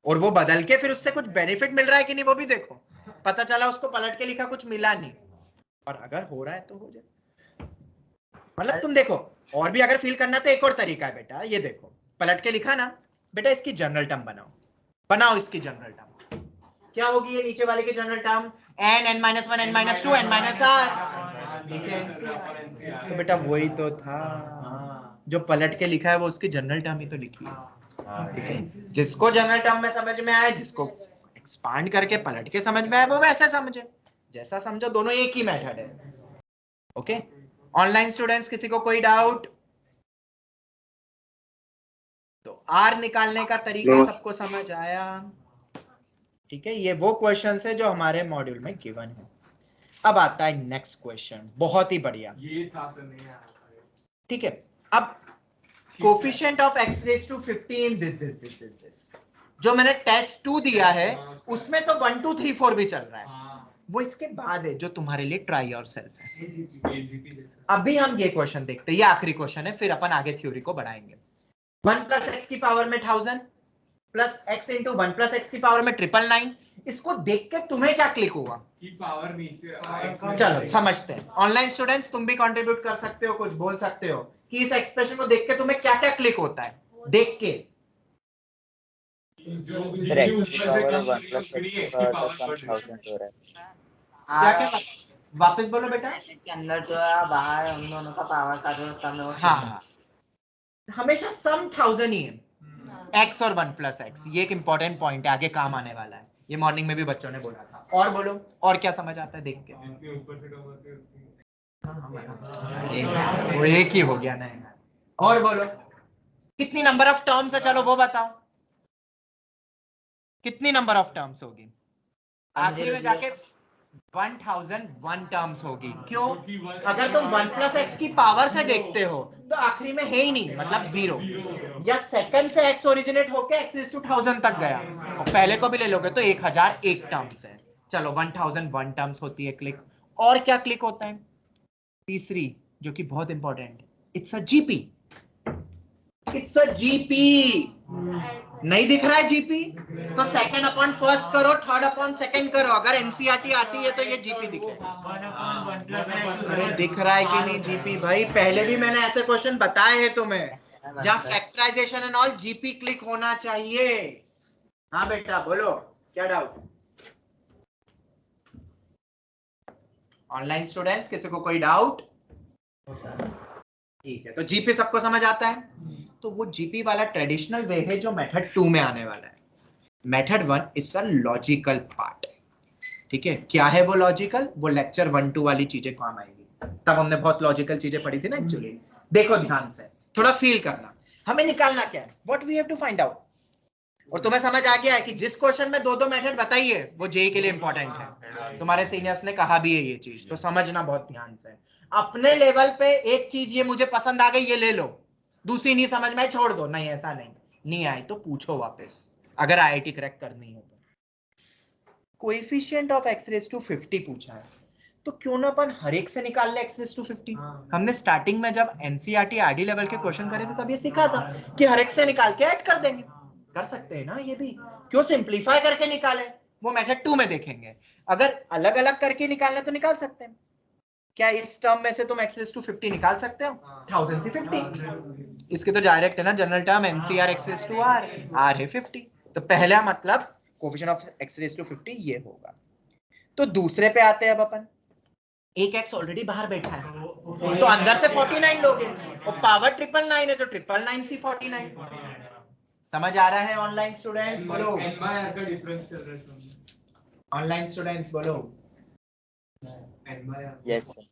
और वो बदल के फिर उससे कुछ बेनिफिट मिल रहा है कि नहीं वो भी देखो, पता चला उसको पलट के लिखा कुछ मिला नहीं, और अगर हो रहा है तो हो जाए, मतलब तुम देखो, और भी अगर फील करना तो एक और तरीका है बेटा, ये देखो पलट के लिखा ना बेटा, इसकी जनरल टर्म बनाओ इसकी जनरल टर्म, क्या होगी ये नीचे वाले की general term, n n-1 n-2 n-r, नीचे NCR, तो बेटा वही तो था, जो पलट के लिखा है वो उसकी जनरल टर्म ही तो लिखी है, ठीक है। जिसको जनरल टर्म में समझ में आए, जिसको एक्सपांड करके पलट के समझ में आए, वो वैसे समझे, जैसा समझो, दोनों एक ही मेथड है। ओके, ऑनलाइन स्टूडेंट्स किसी को कोई डाउट? तो आर निकालने का तरीका सबको समझ आया? ठीक है, ये वो क्वेश्चन है जो हमारे मॉड्यूल में गिवन है। अब आता है नेक्स्ट क्वेश्चन, बहुत ही बढ़िया। ये था सर, नहीं आया था। ठीक है, अब coefficient of x raise to 15 this जो मैंने टेस्ट 2 दिया है उसमें तो 1 2 3 4 भी चल रहा है, वो इसके बाद है जो तुम्हारे लिए ट्राई योरसेल्फ है। अभी हम ये क्वेश्चन देखते हैं, ये आखिरी क्वेश्चन है, फिर अपन आगे थ्योरी को बढ़ाएंगे। 1 प्लस एक्स की पावर में 1000 plus x into 1 plus x की पावर में 999, इसको देख के तुम्हें क्या क्लिक होगा की पावर नीचे चलो समझते हैं। ऑनलाइन स्टूडेंट्स तुम भी कंट्रीब्यूट कर सकते हो, कुछ बोल सकते हो कि इस एक्सप्रेशन को देख के तुम्हें क्या क्या क्लिक होता है देख के। सर एक्स की पावर 1 प्लस एक्स की पावर का सम 1000 हो रहा है। क्या क्या वापस बोलो बेटा। के अंदर जो है बाहर उन दोनों का पावर का जो सम है वो हाँ, हमेशा सम 1000 ही है, x और 1 प्लस एक्स। ये एक इंपॉर्टेंट पॉइंट है, आगे काम आने वाला है, ये मॉर्निंग में भी बच्चों ने बोला था। और बोलो, और क्या समझ आता है देख के? जितने ऊपर से कम होते हैं वो एक ही हो गया ना यार। और बोलो, कितनी नंबर ऑफ टर्म्स है, चलो वो बताओ, कितनी नंबर ऑफ टर्म्स होगी? आखिरी में जाके 1001 टर्म्स होगी। क्यों? अगर तुम 1 प्लस एक्स की पावर से देखते हो तो आखिरी में है ही नहीं, मतलब 0, या सेकंड से x ओरिजिनेट होके x रेज़ टू 1000 तक गया, और पहले को भी ले लोगे तो 1001 टर्म्स है। चलो 1001 टर्म्स होती है क्लिक। और क्या क्लिक होता है? तीसरी जो कि बहुत important, it's a GP. It's a GP. नहीं दिख रहा है जीपी तो सेकंड अपॉन फर्स्ट करो, थर्ड अपॉन सेकंड करो। अगर एनसीईआरटी आती है तो ये जीपी दिखेगा। अरे दिख रहा है कि नहीं जीपी? भाई पहले भी मैंने ऐसे क्वेश्चन बताए हैं तुम्हें, जहां factorisation and all GP click होना चाहिए। हाँ बेटा बोलो, क्या डाउट? ऑनलाइन स्टूडेंट्स किसी को कोई डाउट? ठीक है, तो जीपी सबको समझ आता है। तो वो जीपी वाला ट्रेडिशनल वे है जो मेथड 2 में आने वाला है। Method 1 is a logical part. ठीक है, क्या है वो लॉजिकल? वो लेक्चर 1 2 वाली चीजें काम आएगी, तब हमने बहुत लॉजिकल चीजें पढ़ी थी ना एक्चुअली। देखो ध्यान से, थोड़ा फील करना। हमें निकालना क्या है, what we have to find out. और तुम्हें समझ आ गया है कि जिस क्वेश्चन में दो मेथड बताइए वो जेई के लिए इंपॉर्टेंट है। तुम्हारे सीनियर्स ने कहा भी है ये चीज, तो समझना बहुत ध्यान से। अपने लेवल पे एक चीज ये मुझे पसंद आ गई, ये ले लो, दूसरी नहीं समझ में छोड़ दो। नहीं, ऐसा नहीं आए तो पूछो वापस, अगर आईआईटी क्रैक करनी है तो। Coefficient of x raise to 50 पूछा है, तो क्यों ना अपन हर एक से निकाल ले x रेज़ टू 50। हमने स्टार्टिंग में जब एनसीईआरटी आरडी लेवल के क्वेश्चन करे थे तब ये सीखा था कि हर एक से निकाल के ऐड कर देंगे। कर सकते हैं ना ये भी, क्यों सिंपलीफाई करके निकाले, वो मेथड 2 में देखेंगे। अगर अलग अलग करके निकालना तो निकाल सकते हैं। क्या इस टर्म में से तुम x रेज़ टू 50 निकाल सकते हो? 1000 से 50, इसके तो डायरेक्ट है ना general term NCR x raise to r, r है 50, तो पहला मतलब coefficient of x raise to 50 ये होगा। तो दूसरे पे आते हैं अब अपन। एक x ऑलरेडी बाहर बैठा है तो अंदर से 49 लोगे, और पावर 999 है तो 999 सी 49। समझ आ रहा है ऑनलाइन स्टूडेंट्स? बोलो n बाय r का डिफरेंस चल रहा है सब। ऑनलाइन स्टूडेंट्स बोलो n by r। Yes sir.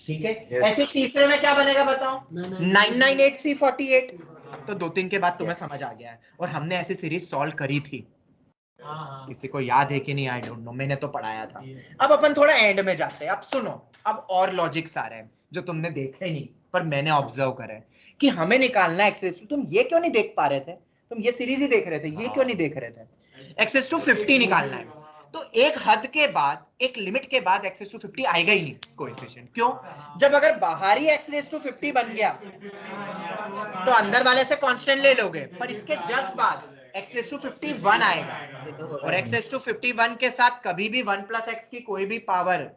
ठीक है। Yes. ऐसे तीसरे में क्या बनेगा बताओ? 998 सी 48। तो 2-3 के बाद तुम्हें Yes. समझ आ गया है। और हमने ऐसी सीरीज सॉल्व करी थी, किसी को याद है कि नहीं आई डोंट नो, मैंने तो पढ़ाया था। अब अपन थोड़ा एंड में जाते हैं। अब सुनो, अब और लॉजिक्स आ रहे हैं जो तुमने देखे नहीं पर मैंने ऑब्जर्व करे कि हमें निकालना है एक्सेस टू। तुम ये क्यों नहीं देख पा रहे थे? तुम ये सीरीज ही देख रहे थे, ये क्यों नहीं देख रहे थे? एक्सेस टू 50 निकालना है तो एक हद के बाद, एक लिमिट के बाद एक्सेस टू 50 आएगा ही नहीं कोएफिशिएंट। क्यों? जब अगर बाहरी एक्सेस टू 50 बन गया तो अंदर वाले से कांस्टेंट ले लोगे, पर इसके जस्ट बाद एक्सेस टू 51 आएगा, और एक्सेस टू 51 के साथ कभी भी 1 प्लस एक्स की कोई भी पावर,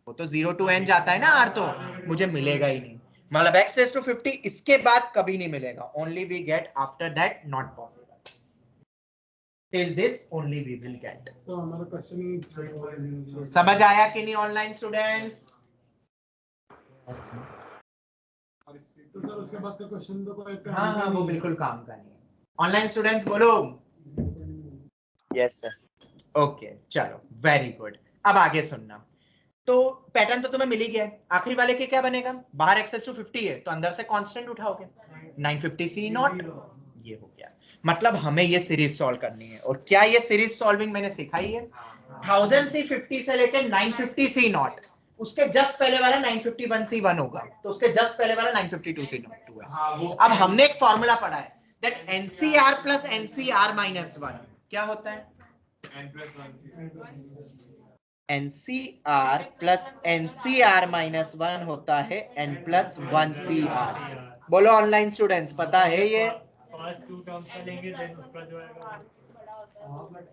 वो तो 0 to n जाता है ना r, तो मुझे मिलेगा ही नहीं। मतलब एक्सेस टू 50 इसके बाद कभी नहीं मिलेगा, only we get after that, not possible. Till this only we will get. तो हमारा क्वेश्चन ही समझ आया कि नहीं ऑनलाइन स्टूडेंट्स? तो सर उसके बाद का क्वेश्चन तो कोई हाँ हाँ, वो बिल्कुल काम का नहीं है। ऑनलाइन स्टूडेंट्स बोलो यस सर। ओके, चलो वेरी गुड। अब आगे सुनना। तो पैटर्न तो तुम्हें मिल ही गया है। आखिरी वाले के क्या बनेगा? बाहर एक्सेस टू 50 है तो अंदर से कांस्टेंट उठाओगे, 950 सी नॉट, ये हो गया। मतलब हमें ये सीरीज सॉल्व करनी है। और क्या ये सीरीज सॉल्विंग मैंने सिखाई है? 1000C50 से लेकर 950C0, उसके जस्ट पहले वाला 951C1 होगा, तो उसके जस्ट पहले वाला 952C2 है। अब हमने एक फॉर्मूला पढ़ा है that NCR plus NCR minus 1 क्या होता है? NCR प्लस NCR माइनस 1 होता है N प्लस 1CR। बोलो ऑनलाइन स्टूडेंट्स, पता है ये?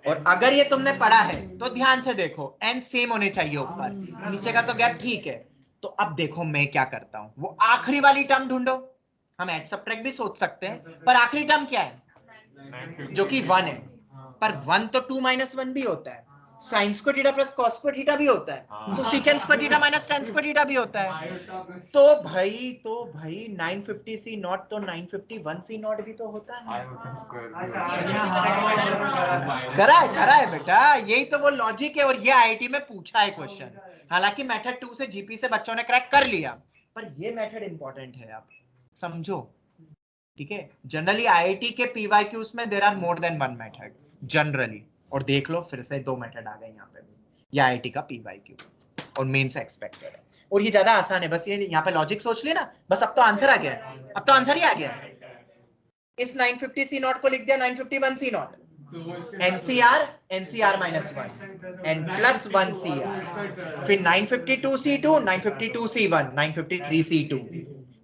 और अगर ये तुमने पढ़ा है तो ध्यान से देखो, n सेम होने चाहिए ऊपर, नीचे का तो गैप ठीक है। तो अब देखो मैं क्या करता हूं, वो आखिरी वाली टर्म ढूंढो। हम ऐड सब्ट्रैक्ट भी सोच सकते हैं, पर आखिरी टर्म क्या है? जो कि 1 है। पर 1 तो 2 माइनस 1 भी होता है, sine square theta plus cos square theta भी होता है, तो secant square theta minus ten square theta भी होता है। तो भाई 950C0 तो 951C0 भी तो होता है। करा है बेटा, यही तो वो लॉजिक है। और ये आईआईटी में पूछा है क्वेश्चन। हालांकि मेथड 2 से जीपी से बच्चों ने क्रैक कर लिया, पर ये मेथड इंपॉर्टेंट है, आप समझो। ठीक है, जनरली आईआईटी के पीवाईक्यूज में there are more than one method generally. और देख लो फिर से 2 मेथड आ गए यहाँ पे। ये आईआईटी का पीवाईक्यू और मेन से एक्सपेक्टेड है। और ये ज्यादा आसान है, बस ये यहाँ पे लॉजिक सोच लिया ना, बस अब तो आंसर आ गया है। अब तो आंसर ही आ गया है। इस 950C0 को लिख दिया 951C0, NCR minus 1 N plus 1CR, फिर 952C2 952C1 953C2।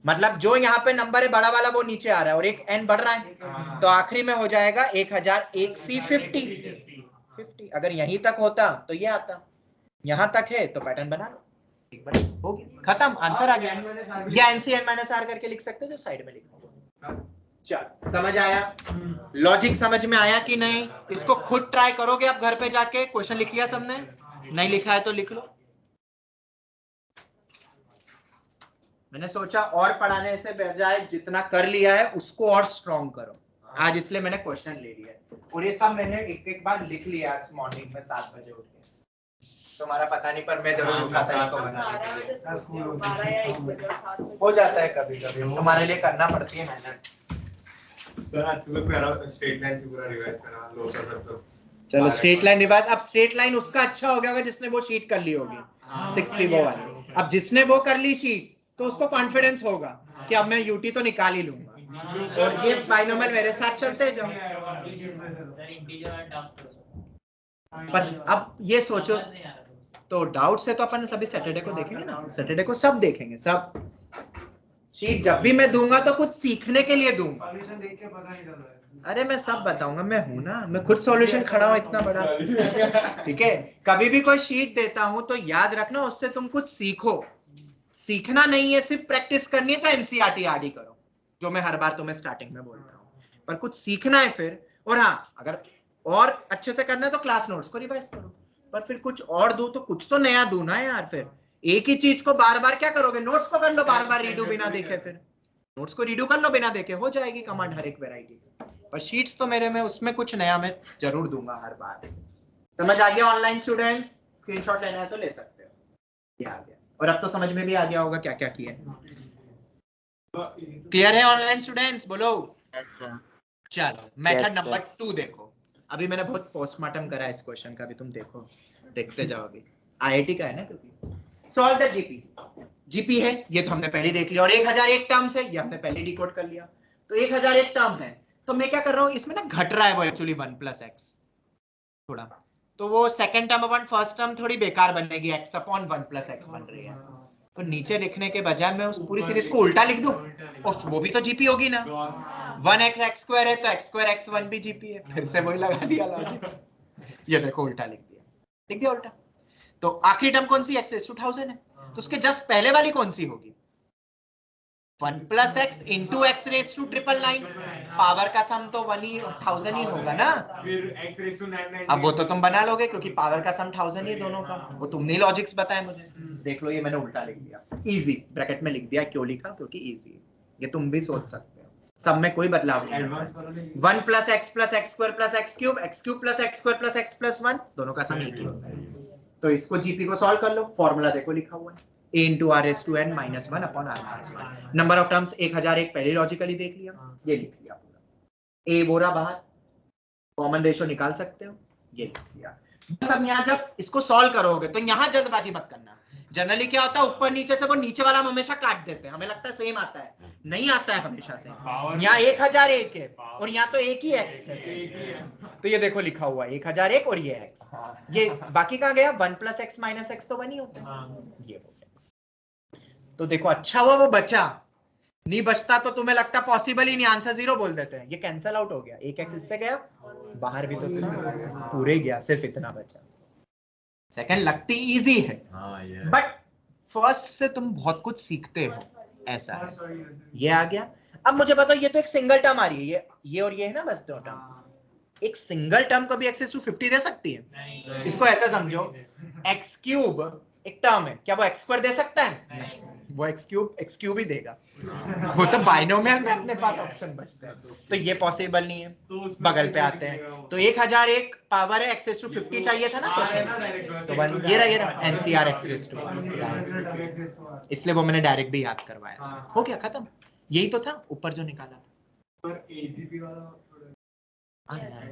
मतलब जो यहाँ पे नंबर है बड़ा वाला वो नीचे आ रहा है और एक n बढ़ रहा है, तो आखिरी में हो जाएगा 1001C50। अगर यहीं तक होता तो ये आता, यहां तक है तो पैटर्न बना लो, एक बार हो गया, खत्म, आंसर आ गया। या NCN माइनस R करके लिख सकते हो जो साइड में लिखा हुआ। चल, समझ आया? लॉजिक समझ में आया कि नहीं? इसको खुद ट्राई करोगे आप घर पे जाके? क्वेश्चन लिख लिया सबने? नहीं लिखा है तो लिख लो। मैंने सोचा और पढ़ाने से बजाय जितना कर लिया है उसको और स्ट्रॉन्ग करो आज, इसलिए मैंने क्वेश्चन ले लिया। और ये सब मैंने एक एक बार लिख लिया आज मॉर्निंग में 7 बजे उठ के। तुम्हारा पता नहीं, पर मैं जरूर उठा था इसको बनाने के लिए। हो जाता है कभी कभी, तुम्हारे लिए करना पड़ती है मेहनत। सर आज सुबह पूरा स्ट्रेट लाइन से पूरा रिवाइज करा लो सब। चलो स्ट्रेट लाइन रिवाइज। अब स्ट्रेट लाइन उसका अच्छा हो गया होगा जिसने वो शीट कर ली होगी 60 वो वाली। अब जिसने वो कर ली शीट तो उसको कॉन्फिडेंस होगा कि अब मैं यूटी तो निकाल ही लूंगा। और ये बाइनोमियल मेरे साथ चलते जाओ। पर अब ये सोचो, तो डाउट से तो अपन सभी सैटरडे को देखेंगे ना, सैटरडे को सब देखेंगे, सब शीट जब भी मैं दूंगा तो कुछ सीखने के लिए दूंगा। अरे मैं सब बताऊंगा, मैं हूं ना, मैं खुद सॉल्यूशन खड़ा हूं इतना बड़ा। ठीक है, कभी भी कोई शीट देता हूं तो याद रखना उससे तुम कुछ सीखो। सीखना नहीं है, सिर्फ प्रैक्टिस करनी है तो एनसीईआरटी आरडी करो, जो मैं हर बार तुम्हें स्टार्टिंग में बोलता हूँ। पर कुछ सीखना है फिर। और हाँ, अगर और अच्छे से करना है तो क्लास नोट्स को रिवाइज करो। पर फिर कुछ और दो तो कुछ तो नया दो ना यार। फिर एक ही चीज को बार बार क्या करोगे? नोट्स को कर लो बार बार रीडू बिना देखे, फिर नोट्स को रीडू कर लो बिना देखे, हो जाएगी कमांड हर एक वैरायटी। पर शीट्स तो मेरे में उसमें कुछ नया मैं जरूर दूंगा हर बार। समझ आ गया ऑनलाइन स्टूडेंट्स? स्क्रीनशॉट लेना है तो ले सकते हो। ये आ गया, और अब तो समझ में भी आ गया होगा क्या क्या किया। क्लियर है ऑनलाइन स्टूडेंट्स? बोलो। Yes sir. चलो मेथड नंबर 2 देखो। अभी मैंने बहुत पोस्टमार्टम करा है इस क्वेश्चन का, भी तुम देखो, देखते जाओ। अभी आईआईटी का है ना, क्योंकि सॉल्व द जीपी। जीपी है ये तो हमने पहले देख लिया, और 1001 टर्म्स है ये हमने पहले डिकोड कर लिया। तो 1001 टर्म है, तो मैं क्या कर रहा हूँ, इसमें ना घट रहा है वो एक्चुअली 1 + x थोड़ा, तो वो सेकंड टर्म अपन फर्स्ट टर्म थोड़ी बेकार बनेगी, x अपॉन 1 + x बन रही है। तो नीचे लिखने के बजाय मैं उस पूरी सीरीज को उल्टा लिख दूं, और वो भी तो जीपी होगी ना। 1x x² है तो x² x1 भी जीपी है, फिर से वही लगा दिया लॉजिक। ये देखो उल्टा लिख दिया उल्टा। तो आखिरी टर्म कौन सी? x = 1000 है, तो उसके जस्ट पहले वाली कौन सी होगी? 1 + x × x ⁻⁹ 999। पावर का सम तो 1000 ही होगा ना। फिर x⁻⁹ 999। अब वो तो तुम बना लोगे क्योंकि पावर का सम 1000 ही दोनों का। वो तुमने लॉजिक्स बताए मुझे। देख लो ये मैंने उल्टा लिख दिया, इजी ब्रैकेट में लिख दिया। क्यों लिखा? क्योंकि इजी। ये तुम भी सोच सकते हो, सब में कोई बदलाव नहीं है। 1 + x + x² + x³ x³ + x² + x + 1 दोनों का सम एक ही होता है। तो इसको जीपी को सॉल्व कर लो। फॉर्मूला देखो लिखा हुआ है, a × r⁻n - 1 / r⁻1। Number of terms 1001 पहले लॉजिकली देख लिया, ये लिख लिया। ए बोरा बाहर, कॉमन रेशो निकाल सकते हो, ये लिख दिया। बस अब यहाँ जब इसको सॉल्व करोगे तो यहाँ जल्दबाजी मत करना। जनरली क्या होता है, ऊपर नीचे से वो नीचे वाला हम हमेशा काट देते हैं, हमें लगता है सेम आता है, नहीं आता है हमेशा से। यहाँ 1001 है और यहाँ तो एक ही एक्स है, तो ये देखो लिखा हुआ है 1001 और ये एक्स, ये बाकी कहाँ गया, 1 + x - x तो 1 ही होता है, ये हो गया। तो देखो अच्छा हुआ वो बचा, नहीं बचता तो तुम्हें लगता पॉसिबल ही नहीं, आंसर 0 बोल देते हैं। ये कैंसल आउट हो गया, एक एक्स इससे गया बाहर भी तो पूरे गया, सिर्फ इतना बचा। सेकंड लगती इजी है, बट फर्स्ट से तुम बहुत कुछ सीखते हो, ऐसा है। ये आ गया। अब मुझे बताओ, ये तो एक सिंगल टर्म आ रही है, ये और ये है ना, बस दो टर्म। एक सिंगल टर्म को भी x⁵50 दे सकती है? इसको ऐसा समझो, x³ एक टर्म है, क्या वो x² दे सकता है? वो x³ ही देगा, वो तो बाइनोमियल में अपने पास ऑप्शन बचता है, तो ये पॉसिबल नहीं है। बगल पे आते हैं, तो 1001 पावर है, x⁵50 चाहिए था ना क्वेश्चन, तो 1 ये रहा NCR x⁵, इसलिए वो मैंने डायरेक्ट भी याद करवाया। हो गया खत्म, यही तो था ऊपर जो निकाला था।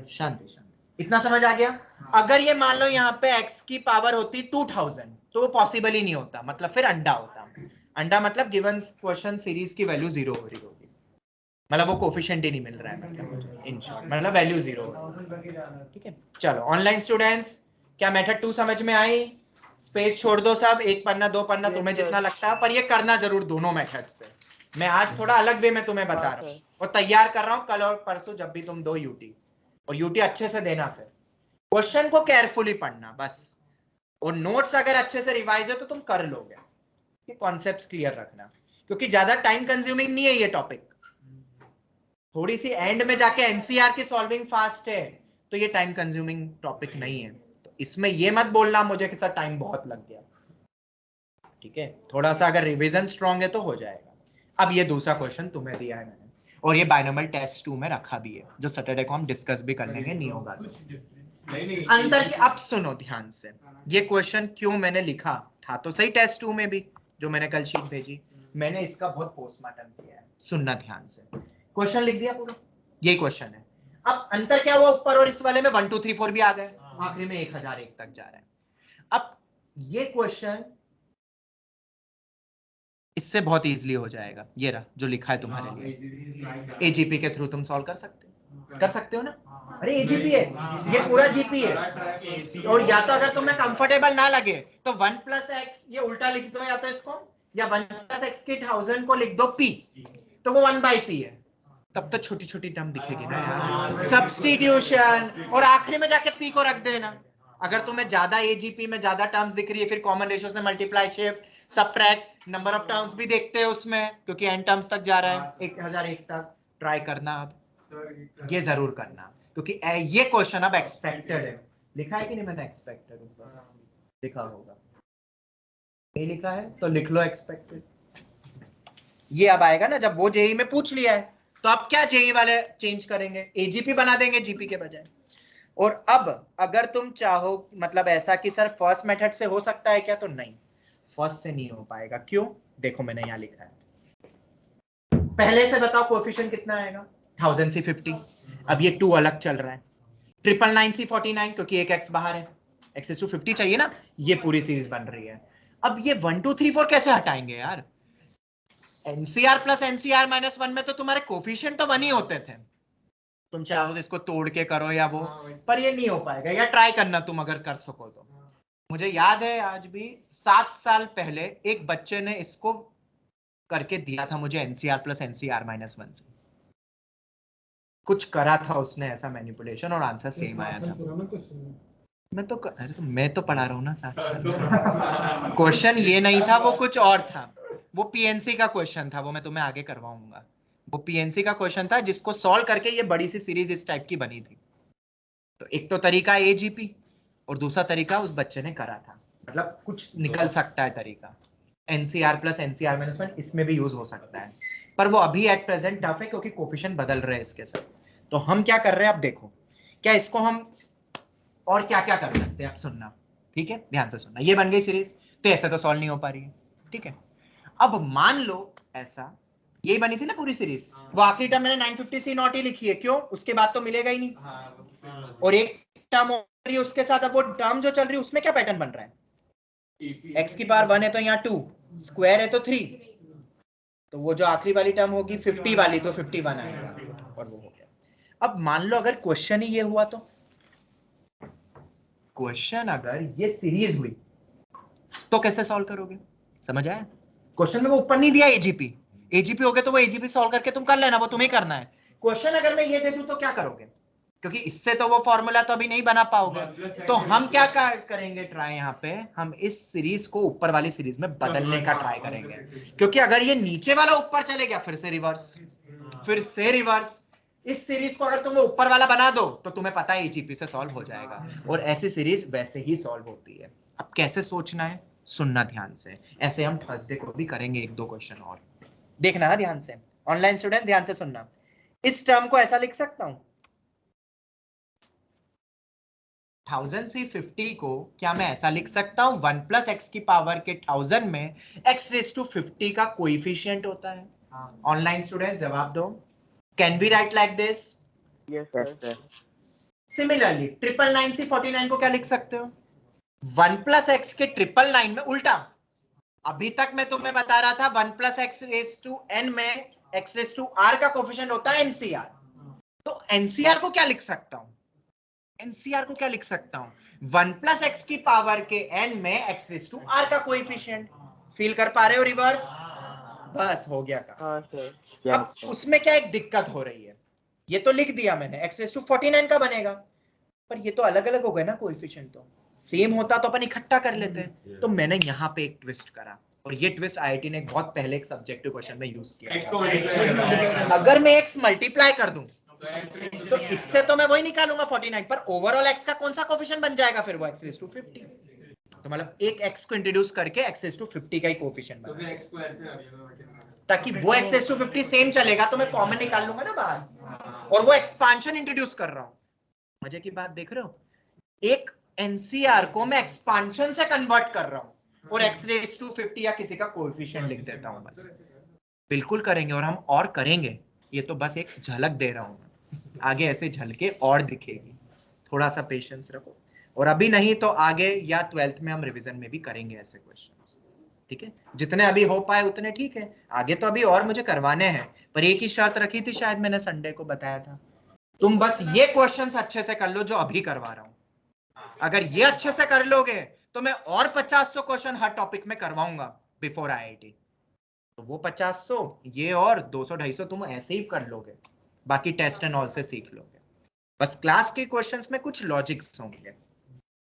शांति शांति, इतना समझ आ गया। अगर ये मान लो यहाँ पे x की पावर होती 2000 तो वो पॉसिबल ही नहीं होता, मतलब फिर अंडा होता। अंडा मतलब गिवन क्वेश्चन सीरीज की वैल्यू 0 हो रही होगी, मतलब वो कोफिशिएंट ही नहीं मिल रहा है, मतलब इन शॉर्ट मतलब वैल्यू 0 हो रही है। ठीक है, चलो ऑनलाइन स्टूडेंट्स, क्या मेथड 2 समझ में आई? स्पेस छोड़ दो सब, 1 पन्ना 2 पन्ना तुम्हें जितना लगता है, पर ये करना जरूर दोनों मेथड से। मैं आज थोड़ा अलग वे में तुम्हें बता रहा हूँ और तैयार कर रहा हूँ कल और परसों जब भी तुम दो यूटी, और यूटी अच्छे से देना, फिर क्वेश्चन को केयरफुली पढ़ना बस, और नोट्स अगर अच्छे से रिवाइज है तो तुम कर लोगे। कॉन्सेप्ट्स क्लियर रखना, क्योंकि ज्यादा टाइम कंज्यूमिंग नहीं है ये टॉपिक, थोड़ी सी एंड में जाके एनसीआर की सॉल्विंग फास्ट है, तो ये टाइम कंज्यूमिंग टॉपिक नहीं है। तो इसमें ये मत बोलना मुझे कि सर टाइम बहुत लग गया, ठीक है, थोड़ा सा अगर रिवीजन स्ट्रांग है तो हो जाएगा। अब ये दूसरा क्वेश्चन तुम्हें दिया है मैंने, और ये बाइनोमियल टेस्ट 2 में रखा भी है, जो सैटरडे को हम डिस्कस भी कर लेंगे, नहीं होगा अंदर के। अब सुनो ध्यान से, ये क्वेश्चन क्यों मैंने लिखा था तो सही टेस्ट 2 में भी, जो मैंने कल शीट भेजी, मैंने इसका बहुत पोस्टमार्टम किया है, सुनना ध्यान से। क्वेश्चन लिख दिया पूरा, यही क्वेश्चन है। अब अंतर क्या हुआ, ऊपर और इस वाले में 1 2 3 4 भी आ गए, आखिरी में 1001 तक जा रहा है। अब ये क्वेश्चन इससे बहुत इजीली हो जाएगा, ये रहा जो लिखा है तुम्हारे लिए, एजीपी के थ्रू तुम सॉल्व कर सकते हो ना। अरे एजीपी है, ये पूरा जीपी है, और या तो अगर तुम्हें कंफर्टेबल ना लगे तो 1 + x ये उल्टा लिख दो, या तो इसको, या 1 + x की 1000 को लिख दो p, तो वो 1/p है, तब तो छोटी छोटी टर्म दिखेगी ना यार, सब्स्टिट्यूशन, और आखिरी में जाके p को रख देना। अगर तुम्हें ज्यादा एजीपी में ज्यादा टर्म्स दिख रही है, फिर कॉमन रेशियो से multiply, shift, subtract, number of terms भी देखते हैं उसमें, क्योंकि एन टर्म्स तक जा रहा है 1001 तक, ट्राई करना अब ये जरूर करना, क्योंकि ये क्वेश्चन अब एक्सपेक्टेड है। लिखा है कि नहीं मैंने एक्सपेक्टेड ऊपर, लिखा होगा, नहीं लिखा है तो लिख लो एक्सपेक्टेड। ये अब आएगा ना, जब वो जेई में पूछ लिया है तो अब क्या जेई वाले चेंज करेंगे, एजीपी बना देंगे जीपी के बजाय। और अब अगर तुम चाहो, मतलब ऐसा कि सर फर्स्ट मेथड से हो सकता है क्या, तो नहीं, फर्स्ट से नहीं हो पाएगा। क्यों, देखो मैंने यहाँ लिखा है, पहले से बताओ कोएफिशिएंट कितना आएगा, 1000 से 50, अब ये 2 अलग चल रहा है, 999 से 49, क्योंकि एक x बाहर है, x⁵50 चाहिए ना, ये पूरी सीरीज बन रही है। अब ये 1 2 3 4 कैसे हटाएंगे यार, NCR + NCR - 1 में तो तुम्हारे कोएफिशिएंट तो 1 ही होते थे, तुम चाहो तो इसको तोड़ के करो या वो, पर ये नहीं हो पाएगा, या ट्राई करना तुम अगर कर सको तो। मुझे याद है आज भी 7 साल पहले एक बच्चे ने इसको करके दिया था मुझे, NCR + NCR - 1 से कुछ करा था उसने ऐसा मैनिपुलेशन, और आंसर सेम आया था। मैं तो पढ़ा रहा हूँ ना 7 साल से। क्वेश्चन ये नहीं था, वो कुछ और था, वो पीएनसी का क्वेश्चन था, वो मैं तुम्हें आगे करवाऊंगा। वो पीएनसी का क्वेश्चन था जिसको सॉल्व करके ये बड़ी सी सीरीज इस टाइप की बनी थी। तो एक तो तरीका एजीपी, और दूसरा तरीका उस बच्चे ने करा था, मतलब कुछ निकल सकता है तरीका। NCR + NCR - 1 इसमें भी यूज हो सकता है, पर वो अभी एट प्रेजेंट टफ है, क्योंकि कोफिशिएंट बदल रहे हैं इसके साथ। तो हम क्या कर रहे हैं, अब देखो क्या इसको हम और क्या क्या कर सकते हैं, अब सुनना, ठीक है, ध्यान से सुनना। ये बन गई सीरीज, तो ऐसे तो सॉल्व नहीं हो पा रही है, ठीक है। अब मान लो ऐसा यही बनी थी ना पूरी सीरीज। वो आखिरी टर्म मैंने 950 नॉट ही लिखी है, क्यों? उसके बाद तो मिलेगा ही नहीं। और एक टर्म और रही है उसके साथ, अब वो टर्म जो चल रही है उसमें क्या पैटर्न बन रहा है? x की पावर 1 है तो यहाँ 2, स्क्वायर है तो 3, तो वो जो आखिरी वाली टर्म होगी 50 वाली, तो 51 आएगा और वो हो गया। अब मान लो अगर क्वेश्चन ही ये हुआ, तो क्वेश्चन अगर ये सीरीज हुई तो कैसे सॉल्व करोगे? समझ आया? क्वेश्चन में वो ऊपर नहीं दिया एजीपी, एजीपी हो गया तो वो एजीपी सॉल्व करके तुम कर लेना, वो तुम्हें करना है। क्वेश्चन अगर मैं ये दे दूं तो क्या करोगे? क्योंकि इससे तो वो फॉर्मूला तो अभी नहीं बना पाओगे, तो हम क्या करेंगे ट्राई, यहाँ पे हम इस सीरीज को ऊपर वाली सीरीज में बदलने का ट्राई करेंगे। क्योंकि अगर ये नीचे वाला ऊपर चले गया, फिर से रिवर्स, फिर से रिवर्स। इस सीरीज को अगर तुम ऊपर वाला बना दो तो तुम्हें पता है एजीपी से सॉल्व हो जाएगा, और ऐसी सीरीज वैसे ही सॉल्व होती है। अब कैसे सोचना है, सुनना ध्यान से। ऐसे हम थर्सडे को भी करेंगे 1-2 क्वेश्चन और, देखना है ध्यान से। ऑनलाइन स्टूडेंट ध्यान से सुनना। इस टर्म को ऐसा लिख सकता हूं, 1000 से 50 को क्या मैं ऐसा लिख सकता हूं, 1 प्लस एक्स की पावर के 1000 में x रेज टू 50 का कोएफिशिएंट होता है। ऑनलाइन स्टूडेंट्स जवाब दो, can we write like this? Yes sir. Similarly 999 से 49 को क्या लिख सकते हो, 1 प्लस एक्स के 999 में उल्टा। अभी तक मैं तुम्हें बता रहा था 1 plus x raise to n में एक्स रेज टू आर का कोफिशिएंट होता है एनसीआर, तो एनसीआर को क्या लिख सकता हूं, एनसीआर को क्या लिख सकता हूं, 1 प्लस एक्स की पावर के एन में एक्स रेज टू आर का कोएफिशिएंट। फील कर पा रहे हो रिवर्स? बस हो गया काम। हाँ सर। अब उसमें क्या एक दिक्कत हो रही है, ये तो लिख दिया मैंने एक्स रेज टू 49 का बनेगा, पर ये तो अलग अलग हो गए ना कोएफिशिएंट, तो सेम होता तो अपन इकट्ठा कर लेते हैं। तो मैंने यहाँ पे एक ट्विस्ट करा, और ये ट्विस्ट आईआईटी ने बहुत पहले एक सब्जेक्टिव क्वेश्चन में यूज किया। अगर मैं एक्स मल्टीप्लाई कर दूं तो इससे तो मैं वही निकालूंगा 49, पर ओवरऑल एक्स का कौन सा कोफिशिएंट बन जाएगा फिर, वो एक्स रेज टू 50। तो मतलब एक एक्स को इंट्रोड्यूस करके एक्स रेज टू 50 का ही कोफिशिएंट बना, ताकि वो एक्स रेज टू 50 सेम चलेगा, तो मैं कॉमन निकाल लूंगा ना बाहर, और वो एक्सपांशन इंट्रोड्यूस कर रहा हूं। मजे की बात देख रहे हो, एक एनसीआर को मैं एक्सपांशन से कन्वर्ट कर रहा हूं, और एक्स रेज टू 50 या किसी का कोएफिशिएंट लिख देता हूं बस। बिल्कुल करेंगे, और हम और करेंगे, ये तो बस एक झलक दे रहा हूं मैं, आगे ऐसे झलके और दिखेगी। थोड़ा सा पेशेंस रखो, और अभी नहीं तो आगे या 12th में हम रिवीजन में भी करेंगे ऐसे क्वेश्चंस, ठीक है? जितने अभी हो पाए उतने ठीक है, आगे तो अभी और मुझे करवाने हैं, पर एक ही शर्त रखी थी, शायद मैंने संडे को बताया था, तुम बस ये क्वेश्चंस अच्छे से कर लो जो अभी करवा रहा हूं। अगर ये अच्छे से कर लोगे तो मैं और 50-100 क्वेश्चन हर टॉपिक में करवाऊंगा बिफोर आईआईटी, तो वो 50-100 ये और 200-250 तुम ऐसे ही कर लोगे, बाकी टेस्ट एंड ऑल से सीख लोगे। बस क्लास के क्वेश्चंस में कुछ लॉजिक्स होंगे,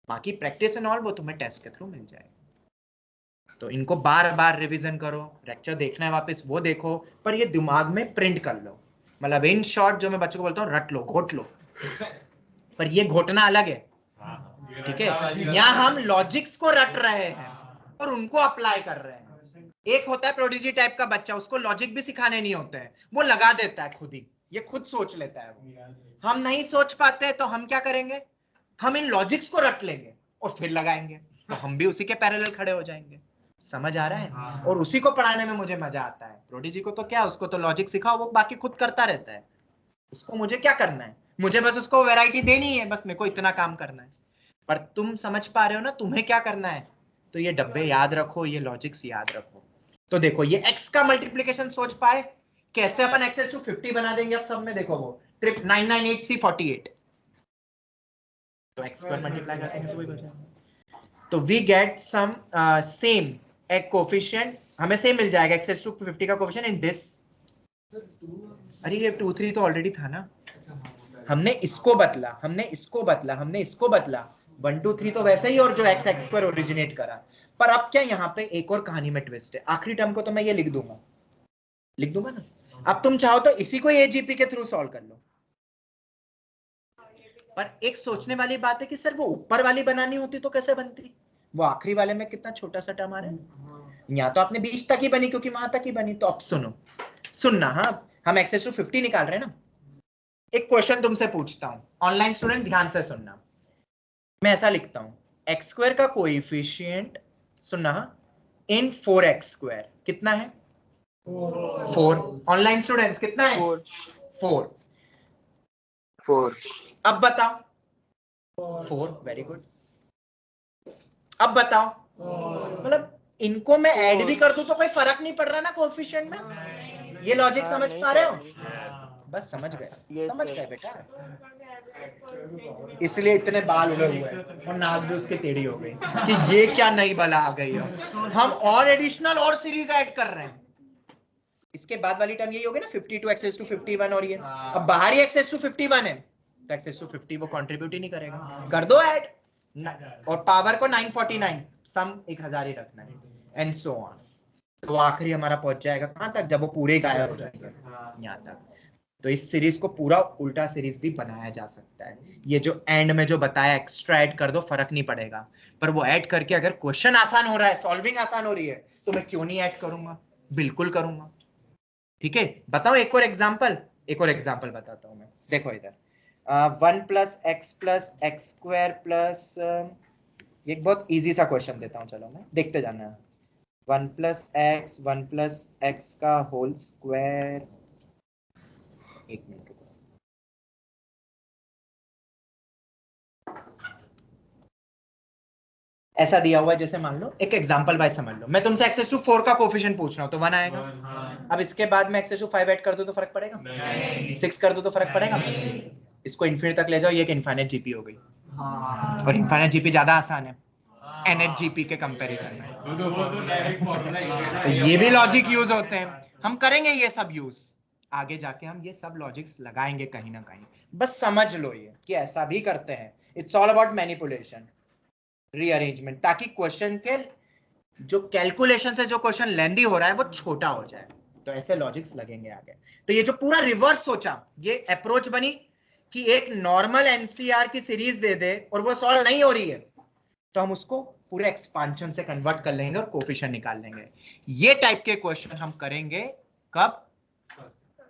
बाकी प्रैक्टिस एंड ऑल वो तुम्हें टेस्ट के थ्रू मिल जाएगा। तो इनको बार बार रिवीजन करो, लेक्चर देखना है वापस वो देखो, पर ये दिमाग में प्रिंट कर लो। मतलब इन शॉर्ट जो मैं बच्चों को बोलता हूँ, रट लो, घोट लो, पर ये घोटना अलग है, ठीक है? यहाँ हम लॉजिक्स को रट रहे हैं और उनको अप्लाई कर रहे हैं। एक होता है प्रोडिजी टाइप का बच्चा, उसको लॉजिक भी सिखाने नहीं होते हैं, वो लगा देता है खुद ही, ये खुद सोच लेता है वो। हम नहीं सोच पाते तो हम क्या करेंगे, हम इन लॉजिक्स को रट लेंगे और फिर लगाएंगे, तो हम भी उसी के पैरेलल खड़े हो जाएंगे। समझ आ रहा है? और उसी को पढ़ाने में मुझे मजा आता है। प्रोडिजी को तो क्या, उसको तो लॉजिक सिखाओ, वो बाकी खुद करता रहता है, उसको मुझे क्या करना है, मुझे बस उसको वैरायटी देनी है, बस मेरे को इतना काम करना है। पर तुम समझ पा रहे हो ना तुम्हें क्या करना है, तो ये डब्बे याद रखो, ये लॉजिक्स याद रखो। तो देखो ये x का मल्टीप्लिकेशन सोच पाए कैसे अपन x to 50 बना देंगे। अब सब में देखो वो ट्रिप 998C48, तो x स्क्वायर मल्टीप्लाई कर देंगे तो वही बचेगा। तो वी गेट सम सेम एक कोफिशिएंट, हमें सेम मिल जाएगा x to 50 का कोफिशिएंट इन दिस। अरे ये 2 3 तो ऑलरेडी था ना, हमने इसको बदला, हमने इसको बदला, हमने इसको बदला, 1 2 3 तो वैसे ही, और जो x स्क्वायर ओरिजिनेट करा। पर अब क्या यहाँ पे एक और कहानी में ट्विस्ट है, आखिरी टर्म को तो मैं ये लिख दूंगा ना। अब तुम चाहो तो इसी को एजीपी के थ्रू सॉल्व कर लो, पर एक सोचने वाली बात है कि सर वो ऊपर वाली बनानी होती तो कैसे बनती, वो आखिरी वाले में कितना छोटा सा टर्म आ रहा है, यहाँ तो आपने 20 तक ही बनी क्योंकि वहां तक ही बनी। तो अब सुनना, हाँ हम एक्सेस टू 50 निकाल रहे हैं ना। एक क्वेश्चन तुमसे पूछता हूं, ऑनलाइन स्टूडेंट ध्यान से सुनना। मैं ऐसा लिखता हूं, एक्स स्क्वायर का कोएफिशिएंट, सुनना इन 4x स्क्वायर कितना है, 4। ऑनलाइन स्टूडेंट्स कितना है? 4। 4 अब बताओ। 4, वेरी गुड। अब बताओ, मतलब इनको मैं ऐड भी कर दूं तो कोई फर्क नहीं पड़ रहा ना कोएफिशिएंट में। ये लॉजिक समझ पा रहे हो? बस समझ गए, समझ गए बेटा, इसलिए इतने बाल उड़े हुए हैं और नाक भी उसकी टेढ़ी हो गई कि ये क्या नई बला आ गई है। हम और एडिशनल और सीरीज ऐड कर रहे हैं। इसके बाद वाली टर्म यही होगी ना 52 एक्सेस टू 51, और ये अब बाहरी एक्सेस टू 51 है तो एक्सेस टू 50 वो कंट्रीब्यूट ही नहीं करेगा, कर दो ऐड। और पावर को 949, सम 1000 ही रखना है, एंड सो ऑन। तो आखिरी हमारा पहुंच जाएगा कहां तक, जब वो पूरे गायब हो जाएंगे, यहाँ तक। तो इस सीरीज को पूरा उल्टा सीरीज भी बनाया जा सकता है। ये जो एंड में जो बताया एक्स्ट्रा ऐड कर दो, फर्क नहीं पड़ेगा, पर वो ऐड करके अगर क्वेश्चन आसान हो रहा है, सॉल्विंग आसान हो रही है, तो मैं क्यों नहीं ऐड करूंगा, बिल्कुल करूंगा। ठीक है, बताओ एक और एग्जांपल बताता हूं मैं। देखो इधर 1 + x² प्लस, एक बहुत इजी सा क्वेश्चन देता हूं, चलो मैं देखते जाना है। 1 + x का होल स्क्वायर, एक मिनट रुको। ऐसा दिया हुआ है, जैसे मान लो एक एग्जांपल वाइज समझ लो, मैं तुमसे एक्सेस टू 4 का कोएफिशिएंट पूछ रहा हूं तो 1 आएगा। अब इसके बाद में एक्सेस टू 5 ऐड कर दो तो फर्क पड़ेगा? 6 कर दो तो फर्क पड़ेगा? इसको इनफिनिट तक ले जाओ, ये एक इनफाइनाइट जीपी हो गई, और इनफाइनाइट जीपी ज्यादा आसान है एनएचजीपी के कंपैरिजन में। तो ये भी लॉजिक यूज होते हैं, हम करेंगे ये सब यूज आगे जाके, हम ये सब लॉजिक्स लगाएंगे कहीं ना कहीं। बस समझ लो ये कि ऐसा भी करते हैं। It's all about manipulation, rearrangement, ताकि क्वेश्चन के जो कैलकुलेशन से जो क्वेश्चन लेंदी हो रहा है वो छोटा हो जाए। तो ऐसे लॉजिक्स लगेंगे आगे। तो ये जो पूरा रिवर्स सोचा, ये अप्रोच बनी कि एक नॉर्मल एनसीआर की सीरीज दे दे और वो सॉल्व नहीं हो रही है, तो हम उसको पूरे एक्सपांशन से कन्वर्ट कर लेंगे और कोफिशिएंट निकाल लेंगे। ये टाइप के क्वेश्चन हम करेंगे कब?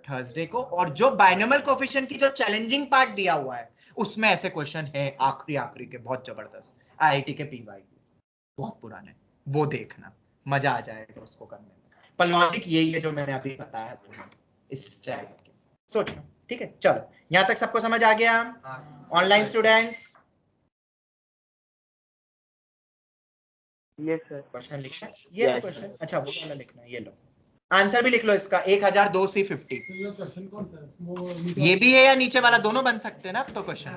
थर्सडे को। और जो बाइनोमियल कोफिशिएंट की जो चैलेंजिंग पार्ट दिया हुआ है, उसमें ऐसे क्वेश्चन है आखिरी के, बहुत जबरदस्त, आईआईटी के पीवाई के, बहुत पुराने, वो देखना, मजा आ जाएगा उसको करने में। पर लॉजिक यही है जो मैंने अभी बताया तुम्हें, इस टाइप के सोचना। ठीक है, चलो यहां तक सबको समझ आ गया? Online students, yes sir. Question लिखना है ये लो क्वेश्चन, अच्छा वो वाला लिखना है, ये लो आंसर भी लिख लो इसका 1002 से 50। क्वेश्चन कौन सा है? वो ये भी है या नीचे वाला, दोनों बन सकते हैं ना अब तो। क्वेश्चन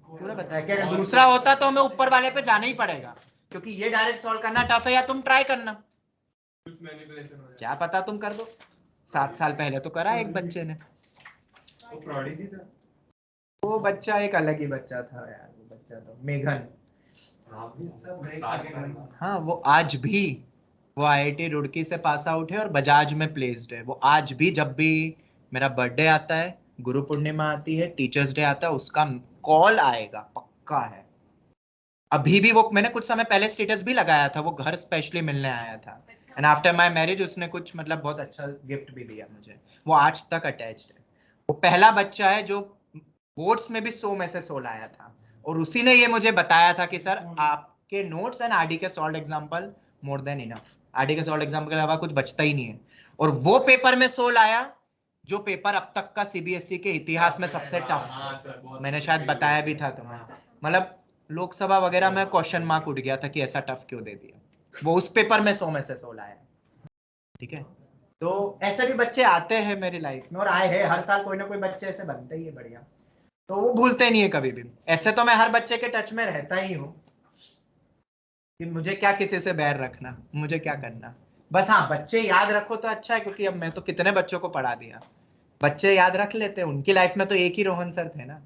पूरा बताया कि अगर दूसरा होता तो हमें ऊपर वाले पे जाना ही पड़ेगा, क्योंकि ये डायरेक्ट सॉल्व करना टफ है, या तुम ट्राई करना, क्या पता तुम कर दो। 7 साल पहले तो करा एक बच्चे ने, वो प्रोडिजी था। वो बच्चा एक अलग ही बच्चा था यार, वो बच्चा तो मेघन। हाँ, वो आज भी वो आईआईटी रुड़की से पास आउट है और बजाज में प्लेस्ड है। वो आज भी जब भी मेरा बर्थडे आता है, गुरु पूर्णिमा आती है, टीचर्स डे आता है, उसका कॉल आएगा, पक्का है। अभी भी वो, मैंने कुछ समय पहले स्टेटस भी लगाया था, वो घर स्पेशली मिलने आया था, एंड आफ्टर माय मैरिज उसने कुछ मतलब बहुत अच्छा गिफ्ट भी दिया मुझे। वो आज तक अटैच्ड है। वो पहला बच्चा है जो बोर्ड्स में भी 100 में से 100 लाया था, और उसी ने ये मुझे बताया था कि सर आपके नोट्स एंड आरडी के solve example more than enough, RD के सॉल्व एग्जाम्पल के अलावा कुछ बचता ही नहीं है। और वो पेपर में 100 लाया, जो पेपर अब तक का सीबीएसई के इतिहास में सबसे टफ था। मैंने शायद बताया भी था तुम्हें, मतलब लोकसभा वगैरह में क्वेश्चन मार्क उठ गया था कि ऐसा टफ क्यों दे दिया। वो उस पेपर में 100 में से 100 लाया। ठीक है, तो ऐसे भी बच्चे आते हैं मेरी लाइफ में, और आए हैं, हर साल कोई ना कोई बच्चे ऐसे बनते ही है बढ़िया, तो वो भूलते नहीं है कभी भी। ऐसे तो मैं हर बच्चे के टच में रहता ही हूँ कि मुझे क्या किसी से बैर रखना, मुझे क्या करना। बस हाँ, बच्चे याद रखो तो अच्छा है, क्योंकि अब मैं तो कितने बच्चों को पढ़ा दिया, बच्चे याद रख लेते हैं। उनकी लाइफ में तो एक ही रोहन सर थे ना,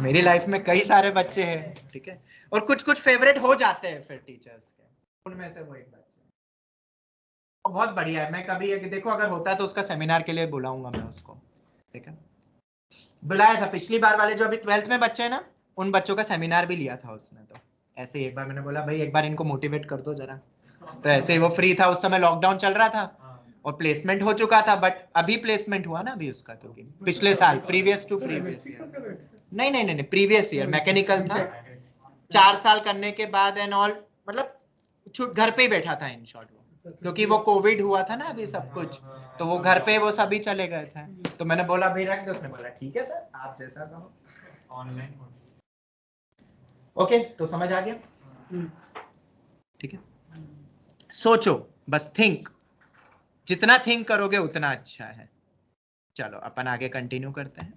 मेरी लाइफ में कई सारे बच्चे हैं। ठीक है, और कुछ कुछ फेवरेट हो जाते हैं फिर टीचर्स के, उनमें से वो एक बच्चा बहुत बढ़िया है। मैं कभी देखो अगर होता है तो उसका सेमिनार के लिए बुलाऊंगा मैं उसको। ठीक है, बुलाया था पिछली बार वाले जो अभी 12th में बच्चे हैं ना, उन बच्चों का सेमिनार भी लिया था उसने। तो ऐसे ही एक बार मैंने बोला भाई एक बार इनको मोटिवेट कर दो जरा, तो ऐसे ही वो फ्री था उस समय, लॉकडाउन चल रहा था और प्लेसमेंट हो चुका था, बट अभी प्लेसमेंट हुआ ना अभी उसका, क्योंकि पिछले साल प्रीवियस टू प्रीवियस ईयर, नहीं प्रीवियस ईयर मैकेनिकल था, 4 साल करने के बाद एंड ऑल, मतलब घर पे ही बैठा था इन शॉर्ट वो, क्योंकि वो कोविड हुआ था ना अभी सब कुछ, तो वो घर पे वो सभी चले गए थे, तो मैंने बोला भाई रख दो, उसने बोला ठीक है सर आप जैसा कहो। ऑनलाइन ओके तो समझ आ गया, ठीक है। सोचो बस, थिंक, जितना थिंक करोगे उतना अच्छा है। चलो अपन आगे कंटिन्यू करते हैं,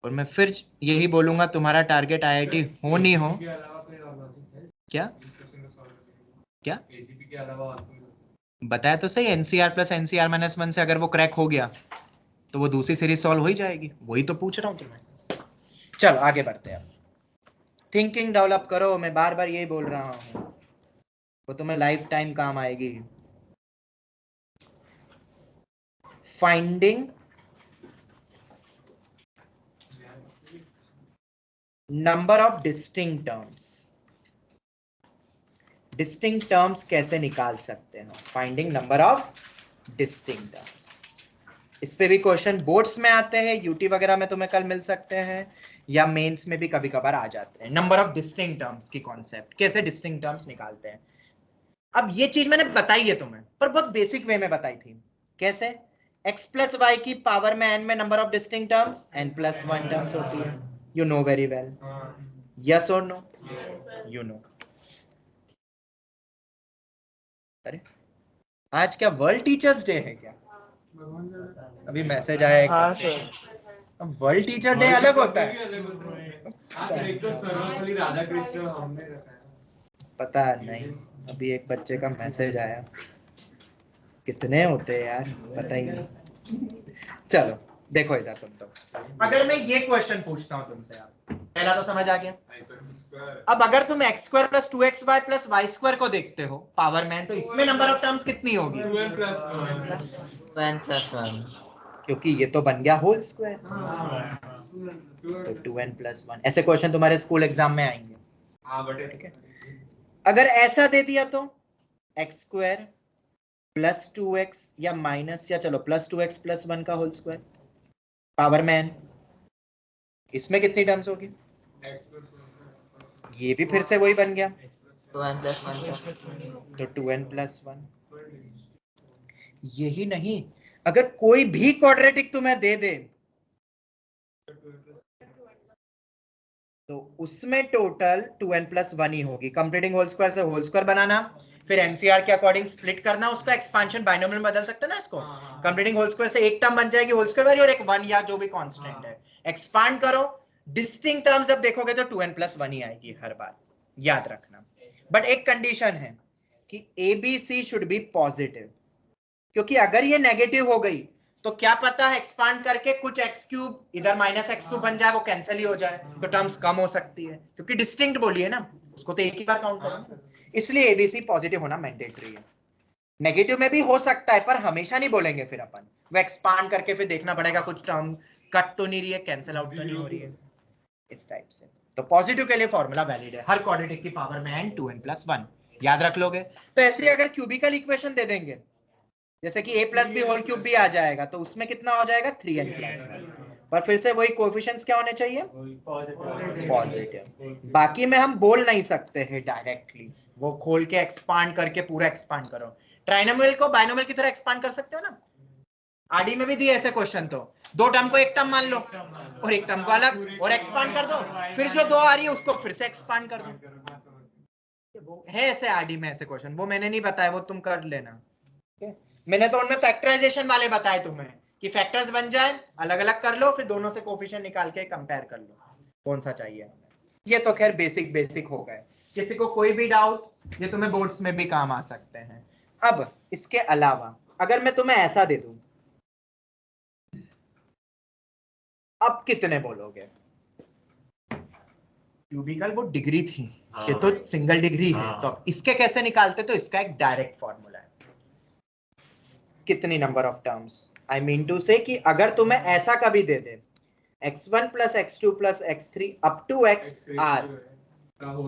और मैं फिर यही बोलूंगा तुम्हारा टारगेट आईआईटी हो नहीं हो। के अलावा कोई और लॉजिक है क्या इस क्वेश्चन को सॉल्व करने के लिए? क्या एजीपी के अलावा और कोई logic? बताया तो सही, एनसीआर प्लस एनसीआर माइनस 1 से अगर वो क्रैक हो गया तो वो दूसरी सीरीज सॉल्व हो ही जाएगी, वही तो पूछ रहा हूँ तुम्हें। चलो आगे बढ़ते हैं, थिंकिंग डेवलप करो, मैं बार बार यही बोल रहा हूँ, वो तुम्हें लाइफ टाइम काम आएगी। Finding number of distinct terms, distinct terms कैसे निकाल सकते हो, finding number of distinct terms. इस पे भी क्वेश्चन बोर्ड्स में आते हैं, यूटी वगैरह में तुम्हें कल मिल सकते हैं, या मेंस में भी कभी कभार आ जाते हैं। नंबर ऑफ डिस्टिंक्ट टर्म्स की कॉन्सेप्ट, कैसे डिस्टिंक्ट टर्म्स निकालते हैं। अब ये चीज मैंने बताई है तुम्हें, पर बहुत बेसिक वे में बताई थी। कैसे, x प्लस वाई की पावर में n में number of distinct terms n plus 1 terms होती है, you know very well, yes और नो, यू नो। अरे आज क्या वर्ल्ड टीचर्स डे है क्या? अभी मैसेज आया हाँ एक, सर। अब वर्ल्ड टीचर डे अलग होता है, हाँ सर, एक तो सर्वपल्ली राधाकृष्ण हमने रखा है। पता नहीं, अभी एक बच्चे का मैसेज आया, कितने होते हैं यार पता ही नहीं। चलो देखो इधर, तुम तो अगर मैं ये क्वेश्चन पूछता हूँ तुमसे यार, पहला तो समझ आ गया। अब अगर तुम x square plus 2xy plus y square को देखते हो पावर में, तो इसमें नंबर ऑफ टर्म्स कितनी होगी? 2n plus 2n plus 1. क्योंकि ये तो बन गया होल स्क्वायर, तो 2n प्लस 1। ऐसे क्वेश्चन तुम्हारे स्कूल एग्जाम में आएंगे। हाँ बटे ठीक है, अगर ऐसा दे दिया तो एक्स स्क्वायर प्लस 2x या माइनस, या चलो प्लस 2x प्लस 1 का होल स्क्वायर पावर में n, इसमें कितनी टर्म्स होगी? ये भी फिर से वही बन गया, 2n plus 1 sir. तो 2n प्लस 1। यही नहीं, अगर कोई भी क्वाड्रेटिक तुम्हें दे दे तो उसमें टोटल 2n प्लस 1 ही होगी। कंप्लीटिंग होल स्क्वायर से होल स्क्वायर बनाना, फिर एनसीआर के अकॉर्डिंग स्प्लिट करना, उसको एक्सपांशन बाइनोमियल में बदल सकते हैं ना इसको। कंप्लीटिंग होल स्क्वायर से एक टर्म बन जाएगी होल स्क्वायर वाली, और एक 1 या जो भी कांस्टेंट है, एक्सपांड करो, डिस्टिंक्ट टर्म्स जब देखोगे तो 2n प्लस 1 ही आएगी हर बार, याद रखना। बट एक कंडीशन है कि ABC शुड बी पॉजिटिव, क्योंकि अगर ये नेगेटिव हो गई तो क्या पता है एक्सपांड करके कुछ x क्यूब इधर माइनस x क्यूब बन जाए, वो कैंसिल ही हो जाए, तो टर्म्स कम हो सकती है, क्योंकि डिस्टिंक्ट बोलिए ना, उसको तो एक ही बार काउंट करो। इसलिए एबीसी पॉजिटिव होना मैंडेटरी है। नेगेटिव में भी हो सकता है, पर हमेशा नहीं बोलेंगे, फिर अपन वो एक्सपांड करके फिर देखना पड़ेगा कुछ टर्म कट तो नहीं रही है, कैंसिल आउट तो नहीं हो रही है, इस टाइप से। तो पॉजिटिव के लिए फॉर्मूला वैलिड है, हर क्वाड्रेटिक की पावर में n 2n प्लस 1, याद रख लोगे। तो ऐसे अगर क्यूबिकल इक्वेशन दे देंगे, जैसे कि a plus b whole cube भी आ जाएगा, तो उसमें कितना हो जाएगा 3n प्लस 1, पर फिर से वही कोएफिशिएंट्स क्या होने चाहिए? पॉजिटिव। बाकी में हम बोल नहीं सकते हैं डायरेक्टली, वो खोल के एक्सपांड करके पूरा एक्सपांड करो। ट्राइनोमियल को बाइनोमियल की तरह एक्सपांड कर सकते हो ना, आरडी में भी दिए ऐसे क्वेश्चन, तो दो टर्म को एक टर्म मान लो और एक टर्म को अलग, और एक्सपांड कर दो, फिर जो दो आ रही है उसको फिर से एक्सपांड कर दो। है ऐसे आरडी में ऐसे क्वेश्चन, वो मैंने नहीं बताया, वो तुम कर लेना। मैंने तो उनमें फैक्टराइजेशन वाले बताए तुम्हें, कि फैक्टर्स बन जाए, अलग अलग कर लो, फिर दोनों से कोफिशिएंट निकाल के कंपेयर कर लो कौन सा चाहिए। ये तो खैर बेसिक बेसिक हो गए, किसी को कोई भी डाउट, ये तुम्हें बोर्ड्स में भी काम आ सकते हैं। अब इसके अलावा अगर मैं तुम्हें ऐसा दे दूं, अब कितने बोलोगे? क्यूबिकल वो डिग्री थी, ये तो सिंगल डिग्री है, तो अब इसके कैसे निकालते? तो इसका एक डायरेक्ट फॉर्मूला है, कितनी number of terms, I mean to say कि अगर तुम्हें ऐसा कभी दे दे x1 plus x2 plus x3 up to xr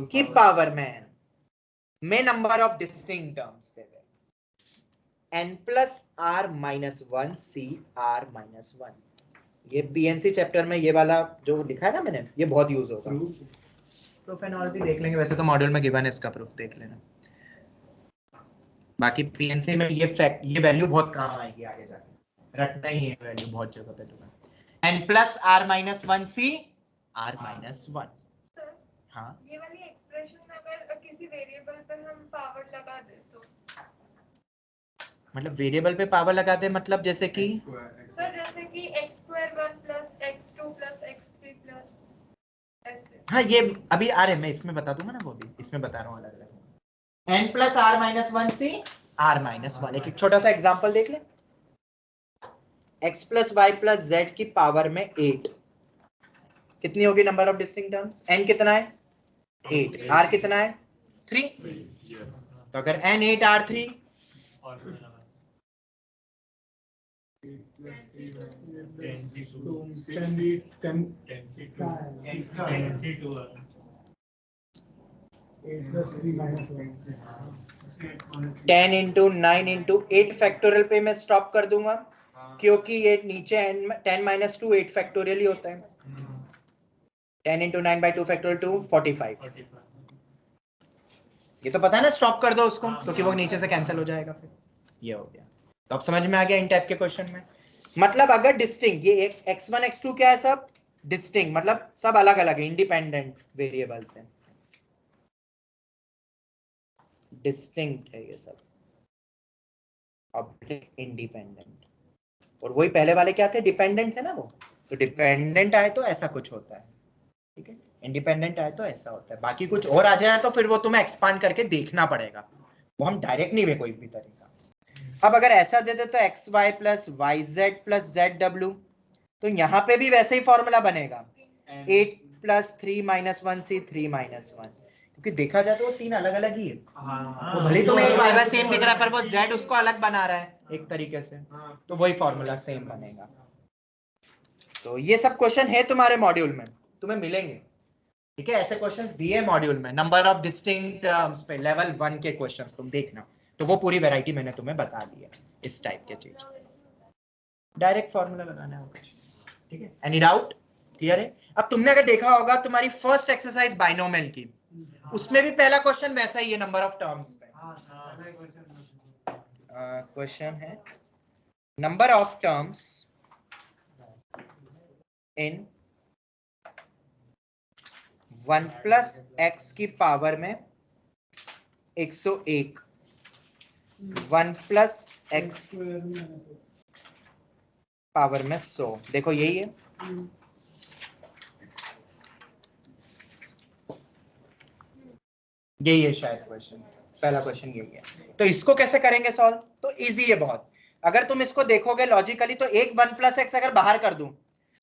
की पावर में नंबर ऑफ डिस्टिंक्ट टर्म्स दे दे n plus r minus 1 c r minus 1। ये बीएनसी चैप्टर में ये वाला जो लिखा है ना मैंने, ये बहुत यूज होगा। प्रूफ एंड ऑल भी देख लेंगे, वैसे तो मॉड्यूल में गिवन है, इसका प्रूफ देख लेना। बाकी पीएनसी में ये फैक्ट, ये वैल्यू बहुत काम आएगी आगे जाके, रखना ही है वैल्यू बहुत जगह पे तुम्हें। n plus r minus one c r minus one. हाँ ये वाली एक्सप्रेशन में अगर किसी वेरिएबल पे हम पावर लगा दे तो मतलब वेरिएबल पे पावर लगाते मतलब जैसे कि सर जैसे कि x² 1 plus x2 plus x3 plus ऐसे। हाँ ये अभी आ रहे, मैं इसमें बता दूंगा ना, वो भी इसमें बता रहा हूँ अलग अलग। n plus r minus one c r minus one. एक छोटा सा एग्जाम्पल देख ले। x plus y plus z की पावर में 8 कितनी होगी number of distinct terms? n कितना है 8, r कितना है 3। तो अगर n 8 r 3 10 into 9 into 8 factorial पे मैं स्टॉप कर दूंगा, क्योंकि ये नीचे 10 माइनस 2 8 फैक्टोरियल ही होता है। 10 इंटू 9 बाई 2 फैक्टोरियल 2 45। ये तो पता है ना, स्टॉप कर दो उसको क्योंकि वो नीचे से कैंसिल हो जाएगा फिर। ये हो गया। तो अब समझ में आ गया इन टाइप के क्वेश्चन में। मतलब अगर डिस्टिंक्ट, ये एक x1 x2 क्या है, सब डिस्टिंक्ट मतलब सब अलग अलग है, इंडिपेंडेंट वेरिएबल्स हैं, डिस्टिंक्ट है ये सब, ऑब्जेक्ट इंडिपेंडेंट। और वही पहले वाले क्या थे, डिपेंडेंट थे ना वो। तो डिपेंडेंट आए तो ऐसा कुछ होता है, ठीक है, इंडिपेंडेंट आए तो ऐसा होता है। बाकी कुछ और आ जाए तो फिर वो तुम्हें एक्सपांड करके देखना पड़ेगा, वो हम डायरेक्ट नहीं है कोई भी तरीका। अब अगर ऐसा दे दे तो x y plus y z plus z डब्ल्यू, तो यहाँ पे भी वैसे ही फॉर्मूला बनेगा 8 प्लस 3 माइनस 1 सी 3 माइनस 1, क्योंकि देखा जाए तो वो तीन अलग अलग ही है। वो भले ही तुम्हें एक वाई वाई सेम दिख रहा है पर वो जेड उसको अलग बना रहा है एक तरीके से, तो वही फॉर्मूला सेम बनेगा। तो ये सब क्वेश्चन है तुम्हारे मॉड्यूल में, तुम्हें मिलेंगे, ठीक है। ऐसे क्वेश्चंस दिए मॉड्यूल में, नंबर ऑफ डिस्टिंक्ट टर्म्स पे लेवल 1 के क्वेश्चंस तुम देखना। तो वो पूरी वैरायटी मैंने तुम्हें बता दी है इस टाइप के चीज, डायरेक्ट फॉर्मूला लगाना है कुछ, ठीक है। Any doubt? क्लियर है? अब तुमने अगर देखा होगा तुम्हारी फर्स्ट एक्सरसाइज बाइनोमियल की, उसमें भी पहला क्वेश्चन वैसा ही है, नंबर ऑफ टर्म्स पे। क्वेश्चन है number of terms in 1 plus x की पावर में 101 1 प्लस एक्स पावर में 100। देखो यही है, यही है शायद क्वेश्चन, पहला क्वेश्चन यही है। तो इसको कैसे करेंगे सॉल्व? तो इजी है बहुत। अगर तुम इसको देखोगे लॉजिकली तो एक 1 प्लस एक्स अगर बाहर कर दूं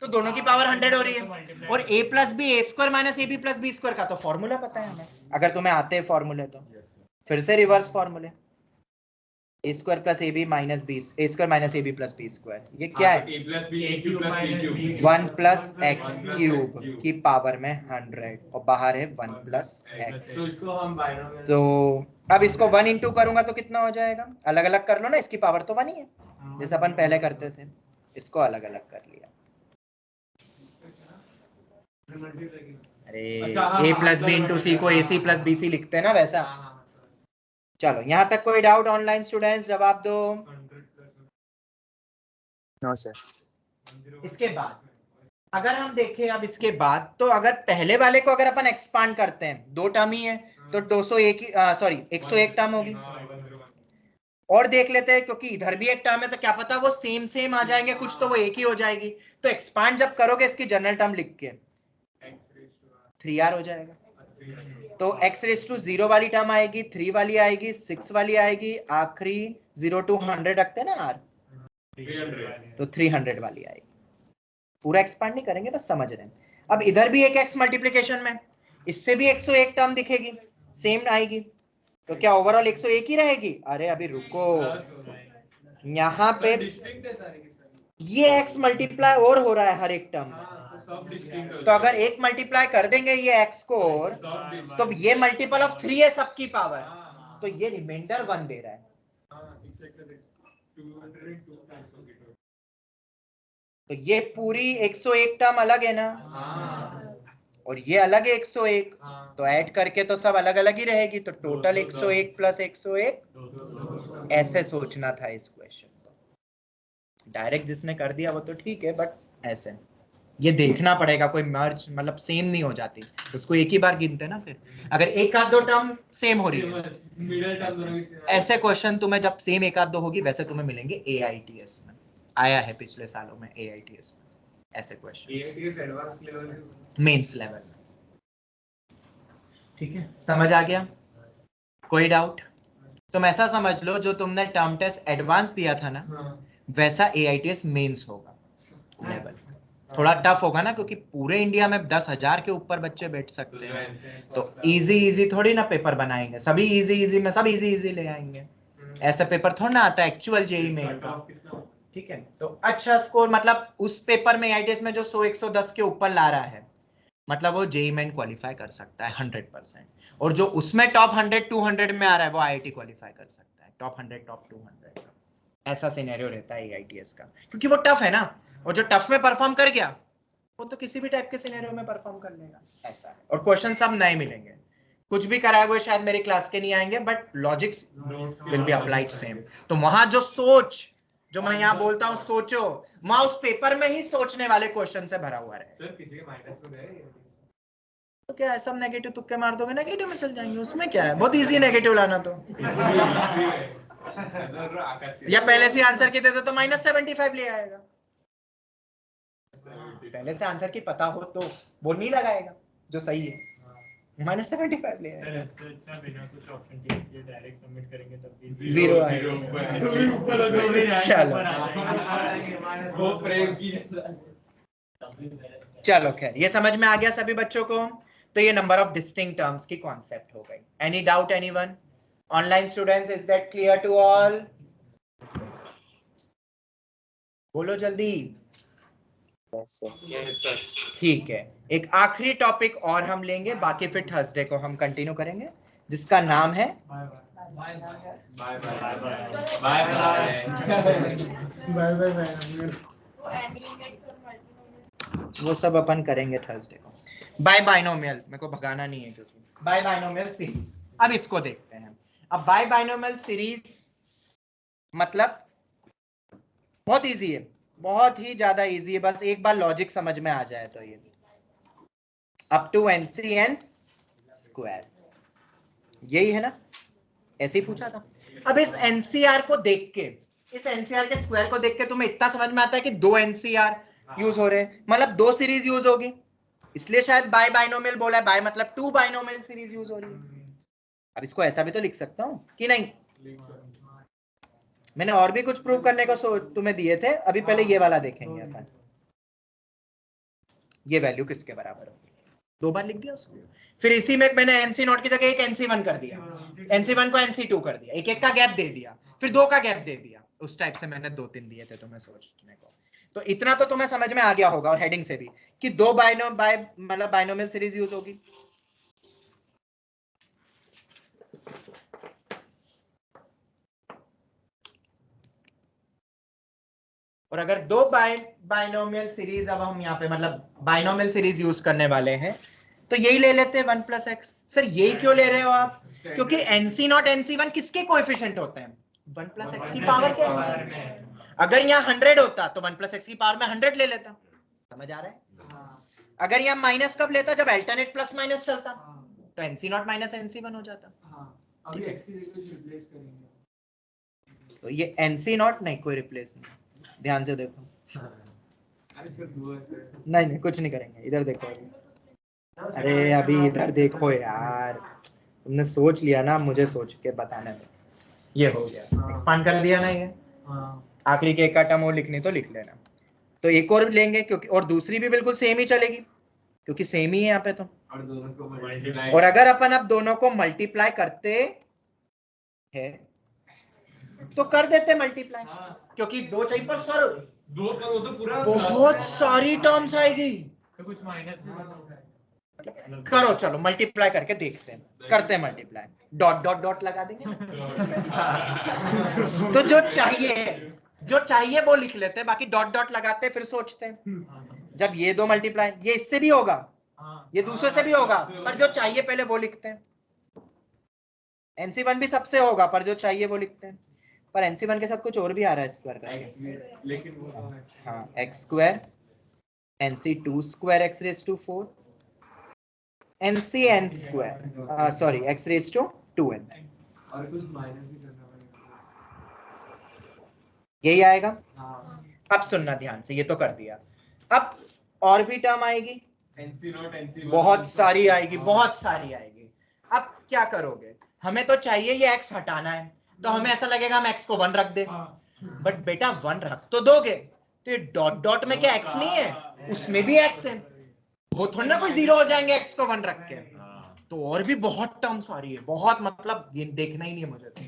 तो दोनों की पावर 100 हो रही है, और a plus b a square minus a b plus b square का तो फॉर्मूला पता है हमें, अगर तुम्हें आते हैं फॉर्मूले तो। फिर से रिवर्स फॉर्मूले, a square plus a b minus b, a square minus a b plus b square, ये क्या है? 1 प्लस एक्स क्यूब की पावर में 100 और बाहर है 1 प्लस एक्स। तो इसको हम बाइनोमियल, तो अब इसको 1 इंटू करूंगा तो कितना हो जाएगा? अलग अलग कर लो ना, इसकी पावर तो 1 ही है जैसे अपन पहले करते थे, इसको अलग अलग कर लिया। अरे a प्लस बी इंटू सी को ए सी प्लस बी सी लिखते हैं ना वैसा। चलो यहाँ तक कोई डाउट ऑनलाइन स्टूडेंट्स? जवाब दो। No sir. इसके बाद अगर हम देखें, अब इसके बाद तो अगर पहले वाले को अगर अपन एक्सपांड करते हैं, दो टर्म ही है तो 201 सॉरी 101 टर्म होगी। और देख लेते हैं, क्योंकि इधर भी एक टर्म है तो क्या पता वो सेम सेम आ जाएंगे कुछ, तो वो एक ही हो जाएगी। तो एक्सपांड जब करोगे इसकी जनरल टर्म लिख के 3r हो जाएगा। तो x रेस टू 0 वाली टर्म आएगी, 3 वाली आएगी, 6 वाली आएगी, आखिरी 0 to 100 रखते हैं ना r, तो 300 वाली आएगी। पूरा एक्सपांड नहीं करेंगे, बस समझ रहे हैं। अब इधर भी एक x मल्टीप्लीकेशन में, इससे भी 101 टर्म दिखेगी, सेम आएगी, तो क्या ओवरऑल 101 ही रहेगी? अरे अभी रुको, यहाँ पे ये x मल्टीप्लाई और हो रहा है हर एक टर्म में, तो अगर एक मल्टीप्लाई कर देंगे ये x को और, तो ये मल्टीपल ऑफ 3 है सबकी पावर, तो ये रिमाइंडर 1 दे रहा है। तो ये पूरी 101 टर्म अलग है ना, और ये अलग है 101, हाँ। तो ऐड करके तो सब अलग अलग ही रहेगी, तो टोटल 101 प्लस 101 ऐसे सोचना था इस क्वेश्चन को। डायरेक्ट जिसने कर दिया वो तो ठीक है, बट ऐसे ये देखना पड़ेगा कोई मर्ज मतलब सेम नहीं हो जाती, उसको एक ही बार गिनते ना। फिर अगर एक आध दो टर्म सेम हो रही है, मिडिल टर्म दोनों भी same है। ऐसे क्वेश्चन तुम्हें जब सेम एक आध दो होगी वैसे तुम्हें मिलेंगे AITS में, आया है पिछले सालों में AITS में ऐसे question AITS advance level mains level में। ठीक है, समझ आ गया? कोई डाउट? तुम ऐसा समझ लो जो तुमने टर्म टेस्ट एडवांस दिया था ना, वैसा AITS मेंस होगा लेवल। थोड़ा टफ होगा ना, क्योंकि पूरे इंडिया में 10,000 के ऊपर बच्चे बैठ सकते हैं, तो इजी इजी थोड़ी ना पेपर बनाएंगे, सभी इजी इजी में सब इजी इजी ले आएंगे, ऐसा पेपर थोड़ा ना आता है एक्चुअल जेई मेन का। ठीक है, तो अच्छा स्कोर मतलब उस पेपर में AITS में जो 100-110 के ऊपर ला रहा है, मतलब वो जेई मेन क्वालिफाई कर सकता है 100%, और जो उसमें टॉप 100-200 में आ रहा है वो IIT क्वालिफाई कर सकता है, टॉप 100 टॉप 200 ऐसा सिनेरियो रहता है AITS का, क्योंकि वो टफ है ना, और जो टफ में परफॉर्म कर गया वो तो किसी भी टाइप के सिनेरियो में परफॉर्म कर लेगा, ऐसा है। और क्वेश्चन सब नए मिलेंगे, कुछ भी कराए हुए शायद मेरी क्लास के नहीं आएंगे, but logics will be applied same. तो वहां जो सोच, जो मैं यहाँ बोलता हूँ सोचो, वहां उस पेपर में ही सोचने वाले क्वेश्चन से भरा हुआ रहे। सर किसी के माइनस में गए तो क्या है, सब नेगेटिव तुक्के मार दोगे नेगेटिव में चल जाएंगे, उसमें क्या है, बहुत इजी है नेगेटिव लाना तो। या पहले से आंसर की दे दो तो -75 ले आएगा, पहले से आंसर की पता हो तो वो नहीं लगाएगा जो सही है, -75 ले आएगा। जीरो चलो खैर, ये समझ में आ गया सभी बच्चों को? तो ये नंबर ऑफ डिस्टिंक्ट टर्म्स की कॉन्सेप्ट हो गई। Any doubt anyone? Online students, is that clear to all? बोलो जल्दी। ठीक है, एक आखिरी टॉपिक और हम लेंगे, बाकी फिर थर्सडे को हम कंटिन्यू करेंगे, जिसका नाम है बाय बाय वो एग्रीगेट्स और मल्टीनोमियल वो सब अपन करेंगे थर्सडे को। बाय बाइनोमियल मेरे को भगाना नहीं है, क्योंकि बाय बाइनोमियल सीरीज, अब इसको देखते हैं। अब बाय बाइनोमियल सीरीज मतलब बहुत इजी है, बहुत ही ज्यादा इजी है, बस एक बार लॉजिक समझ में आ जाए तो ये अप टू NCN स्क्वायर, यही है ना, ऐसे ही पूछा था। अब इस NCR को देख के, इस NCR के स्क्वायर को देख के तुम्हें इतना समझ में आता है कि 2 NCR यूज हो रहे हैं, मतलब 2 सीरीज यूज होगी, इसलिए शायद बाय बाइनोमियल बोला है, बाय मतलब 2 बाइनोमियल सीरीज यूज हो रही है। अब इसको ऐसा भी तो लिख सकता हूं कि नहीं? मैंने और भी कुछ प्रूव करने को तुम्हें दिए थे, अभी पहले ये वाला देखेंगे अपन, ये वैल्यू किसके बराबर होगी, 2 बार लिख दिया उसको। फिर इसी में मैंने NC0 की जगह एक NC1 कर दिया, NC1 को NC2 कर दिया, एक एक का गैप दे दिया, फिर 2 का गैप दे दिया, उस टाइप से मैंने 2-3 दिए थे तुम्हें सोचने को। तो इतना तो तुम्हें समझ में आ गया होगा, और हेडिंग से भी, कि 2 मतलब बाइनोमियल सीरीज यूज होगी। और अगर 2 बाइनोमियल सीरीज, अब हम यहाँ पे मतलब बाइनोमियल सीरीज यूज करने वाले हैं, तो यही ले लेते हैं 1 + x। सर यही क्यों ले रहे हो आप? क्योंकि NC0 NC1 किसके कोएफिशिएंट होते हैं? 1 + x की पावर के। अगर यहाँ 100 होता तो 1 + x की पावर में 100 ले लेता, समझ आ रहा है? अगर यहाँ माइनस कब लेता? जब अल्टरनेट प्लस माइनस चलता, तो NC0 - NC1 हो जाता। अभी x की जगह रिप्लेस करेंगे, तो ये NC0 नहीं, कोई रिप्लेस नहीं, ध्यान से देखो। नहीं नहीं कुछ नहीं करेंगे, इधर देखो अभी। अरे अभी इधर देखो यार, तुमने सोच लिया ना, मुझे सोच के बताने दो। ये हो गया, एक्सपांड कर दिया ना ये। आखिरी के एक का टर्म और लिखनी तो लिख लेना। तो एक और लेंगे, क्योंकि और दूसरी भी बिल्कुल सेम ही चलेगी, क्योंकि सेम ही है यहाँ पे तो। और दोनों को मल्टीप्लाई, और अगर अपन अब दोनों को मल्टीप्लाई करते हैं तो कर देते मल्टीप्लाई, क्योंकि 2 चाहिए पर सर 2 पर वो तो पूरा बहुत सारी टर्म्स आएगी। तो कुछ माइनस करो, चलो मल्टीप्लाई करके देखते हैं, करते हैं मल्टीप्लाई, डॉट डॉट डॉट लगा देंगे। तो जो चाहिए वो लिख लेते हैं, बाकी डॉट डॉट लगाते हैं, फिर सोचते हैं। जब ये 2 मल्टीप्लाई, ये इससे भी होगा, ये दूसरे से भी होगा, पर जो चाहिए पहले वो लिखते हैं। NC1 भी सबसे होगा, पर जो चाहिए वो लिखते हैं। पर NC1 के साथ कुछ और भी आ रहा है स्क्वायर करके। लेकिन वो तो है। हाँ, x square NC2 square x raise to 4 NCN square sorry x raise to 2n, और कुछ माइनस भी करना पड़ेगा। यही आएगा। हाँ, अब सुनना ध्यान से, ये तो कर दिया। अब और भी टर्म आएगी, NC नॉट NC बहुत सारी आएगी, बहुत सारी आएगी। अब क्या करोगे, हमें तो चाहिए ये x हटाना है, तो हमें ऐसा लगेगा हम x को 1 रख दे, बट बेटा 1 रख तो दोगे, तो ये डॉट डॉट में क्या x नहीं है, उसमें भी x है, वो थोड़ी ना कोई 0 हो जाएंगे x को 1 रख के। तो और भी बहुत टर्म्स आ रही है, बहुत, मतलब ये देखना ही नहीं है मुझे तो।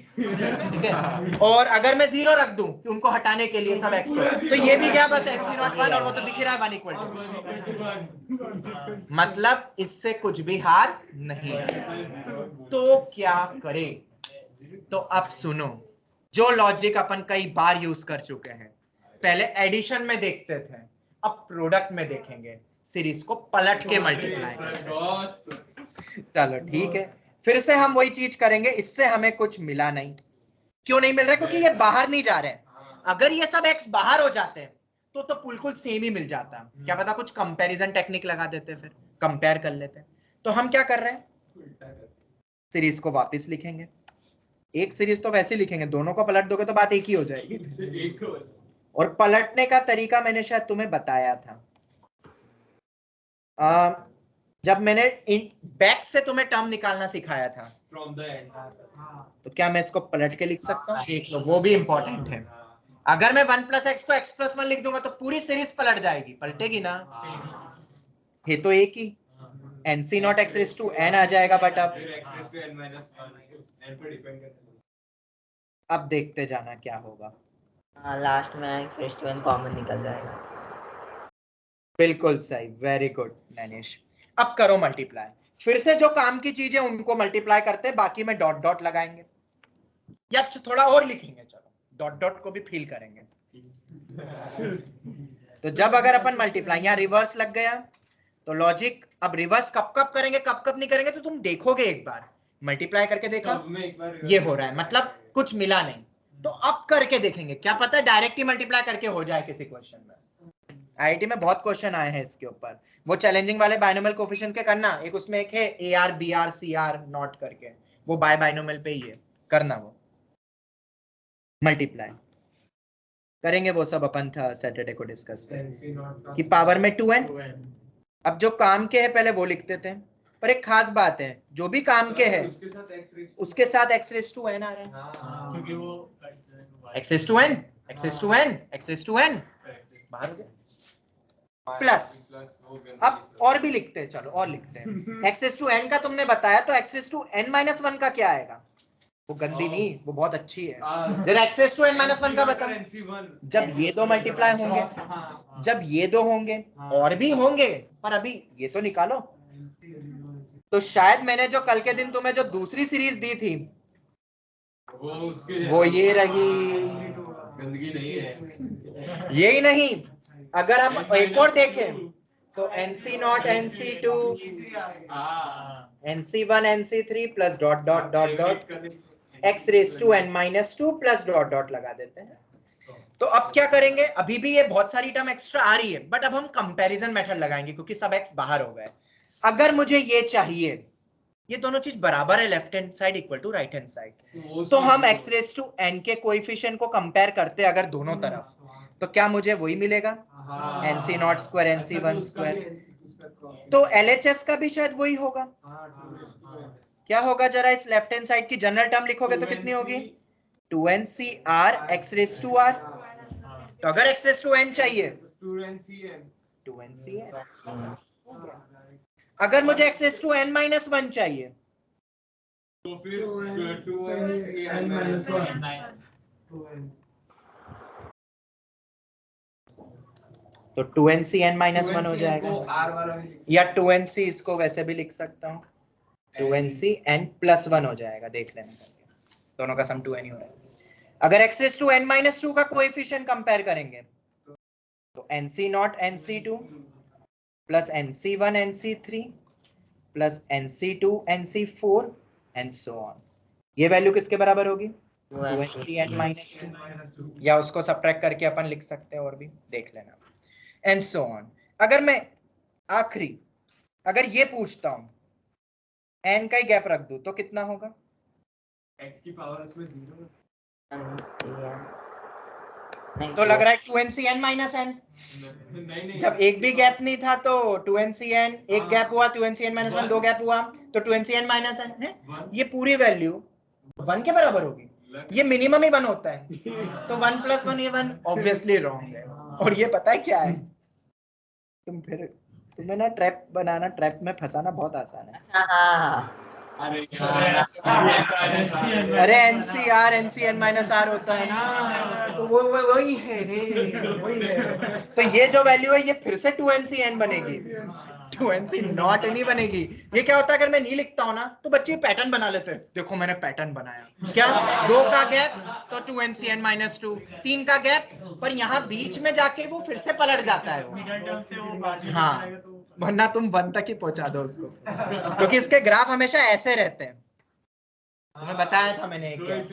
ठीक है, और अगर मैं 0 रख दूं कि उनको हटाने के लिए सब x को, तो ये भी गया बस NC01, और वो तो दिख रहा है 1 इक्वल टू, मतलब इससे कुछ भी हार नहीं है। तो क्या करे, तो अब सुनो, जो लॉजिक अपन कई बार यूज कर चुके हैं, पहले एडिशन में देखते थे, अब प्रोडक्ट में देखेंगे, सीरीज को पलट के मल्टीप्लाई करके। चलो ठीक है, फिर से हम वही चीज करेंगे, इससे हमें कुछ मिला नहीं। क्यों नहीं मिल रहा है, क्योंकि ये बाहर नहीं जा रहे हैं। अगर ये सब x बाहर हो जाते हैं तो बिल्कुल सेम ही मिल जाता, क्या पता कुछ कंपैरिजन टेक्निक लगा देते, फिर कंपेयर कर लेते। तो हम क्या कर रहे हैं, सीरीज को वापस लिखेंगे। एक सीरीज तो वैसे लिखेंगे, दोनों को पलट दोगे तो बात एक ही हो जाएगी। और पलटने का तरीका मैंने शायद तुम्हें बताया था, जब मैंने बैक से तुम्हें टर्म निकालना सिखाया था। From the end. तो क्या मैं इसको पलट के लिख सकता हूँ, देख लो, वो भी इंपॉर्टेंट है। अगर मैं 1 + x को x + 1 लिख दूंगा तो पूरी सीरीज पलट जाएगी, पलटेगी ना, ये तो एक ही NC naught x raise to n आ जाएगा। बट अब फिर x raise to n minus 1 n पर डिपेंड करता है। अब देखते जाना क्या होगा। लास्ट में x raise to n common निकल जाएगा। बिल्कुल सही, वेरी गुड नैनिश। अब करो मल्टीप्लाई, फिर से जो काम की चीजें उनको मल्टीप्लाई करते हैं, बाकी में डॉट डॉट लगाएंगे, या थोड़ा और लिखेंगे, चलो डॉट डॉट को भी फील करेंगे। तो जब अगर अपन मल्टीप्लाई, यहाँ रिवर्स लग गया, तो लॉजिक अब रिवर्स कब कब करेंगे, कब कब नहीं करेंगे, तो तुम देखोगे एक बार मल्टीप्लाई करके देखा सब में एक बार ये हो रहा है, मतलब कुछ मिला नहीं, तो अब करके देखेंगे, क्या पता डायरेक्ट ही मल्टीप्लाई करके हो जाए किसी क्वेश्चन में। आईआईटी में बहुत क्वेश्चन आए हैं इसके ऊपर, वो चैलेंजिंग वाले बाइनोमियल कोफिशिएंट्स के करना, एक उसमें एक है AR BR CR नॉट करके, वो बाय बाइनोमियल पे ही है, करना वो मल्टीप्लाई करेंगे, वो सब अपन था सैटरडे को डिस्कस करेंगे कि पावर में 2n। अब जो काम के है पहले वो लिखते थे, पर एक खास बात है, जो भी काम के है उसके साथ x रेज़ टू n आ रहा है, क्योंकि वो x raise to n x raise to n x raise to n बाहर हो गया, प्लस अब और भी लिखते हैं, चलो और लिखते हैं। x रेज़ टू n का तुमने बताया, तो x raise to n minus 1 का क्या आएगा, वो गंदी नहीं, वो बहुत अच्छी है। जरा x raise to n minus 1 का बता, जब ये दो मल्टीप्लाई होंगे, जब ये दो होंगे, और भी होंगे, पर अभी ये तो निकालो। तो शायद मैंने जो कल के दिन तुम्हें जो दूसरी सीरीज दी थी, वो ये रही, गंदगी नहीं है, यही नहीं, अगर हम एक और देखें तो NC naught NC2 NC1 NC3 plus dot dot dot dot x raise to n minus 2 plus dot dot लगा देते हैं। तो अब क्या करेंगे, अभी भी ये बहुत सारी टर्म एक्स्ट्रा आ रही है, बट अब हम कंपैरिजन मेथड लगाएंगे, क्योंकि सब x बाहर हो गए। अगर मुझे ये चाहिए, ये दोनों चीज बराबर है, left hand side equal to right hand side, तो हम x रेज़ टू n के कोएफिशिएंट को कंपेयर करते अगर दोनों तरफ, तो क्या मुझे वही मिलेगा, NC not square NC1 square. तो LHS का भी शायद वही होगा। क्या होगा, जरा इस लेफ्ट हैंड साइड की जनरल टर्म लिखोगे तो कितनी होगी, 2NCR x raise to r। तो अगर x रेज़ टू n चाहिए 2NCn, अगर मुझे x raise to n minus 1 चाहिए तो फिर 2n माइनस 1 तो 2NCn माइनस 1 हो जाएगा, या 2NC इसको वैसे भी लिख सकता हूँ, 2NCn प्लस 1 हो जाएगा, देख लेना करके, दोनों का सम 2n ही हो रहा है। अगर x raise to n minus 2 का कोएफिशिएंट कंपेयर करेंगे, तो NC naught NC2 plus NC1 NC3 plus NC2 NC4 and so on. ये वैल्यू किसके बराबर होगी? 2NCn माइनस 2, या उसको सब्ट्रैक्ट करके अपन लिख सकते हैं और भी देख लेना, एंड सो ऑन। अगर मैं आखिरी अगर ये पूछता हूं n का ही गैप रख दूं तो कितना होगा? x की पावर इसमें 0 तो लग रहा है 2NCn माइनस n। नहीं जब एक भी गैप नहीं था तो 2NCn, एक गैप हुआ 2NCn माइनस 1, दो गैप हुआ तो 2NCn माइनस n है। ये पूरी वैल्यू 1 के बराबर होगी। ये मिनिमम ही 1 होता है, तो 1 प्लस 1 ये 1 ऑब्वियसली रॉन्ग है। और ये पता है क्या है? तुम्हें ना ट्रैप बनाना, ट्रैप में फंसाना बहुत आसान है। हाँ अरे NCn माइनस r होता है ना, तो वो वही है रे, वही है। तो ये जो वैल्यू है ये फिर से 2NCn बनेगी, 2NC नॉट नहीं बनेगी। ये क्या होता है अगर मैं नहीं लिखता हूं ना तो बच्चे पैटर्न बना लेते हैं, देखो मैंने पैटर्न बनाया, क्या 2 का गैप तो 2NCn माइनस 2, 3 का गैप, पर यहाँ बीच में जाके वो फिर से पलट जाता है वो। हाँ, वरना तुम 1 तक ही पहुंचा दो उसको, क्योंकि इसके ग्राफ हमेशा ऐसे रहते हैं। तुम्हें बताया था मैंने एक गैप।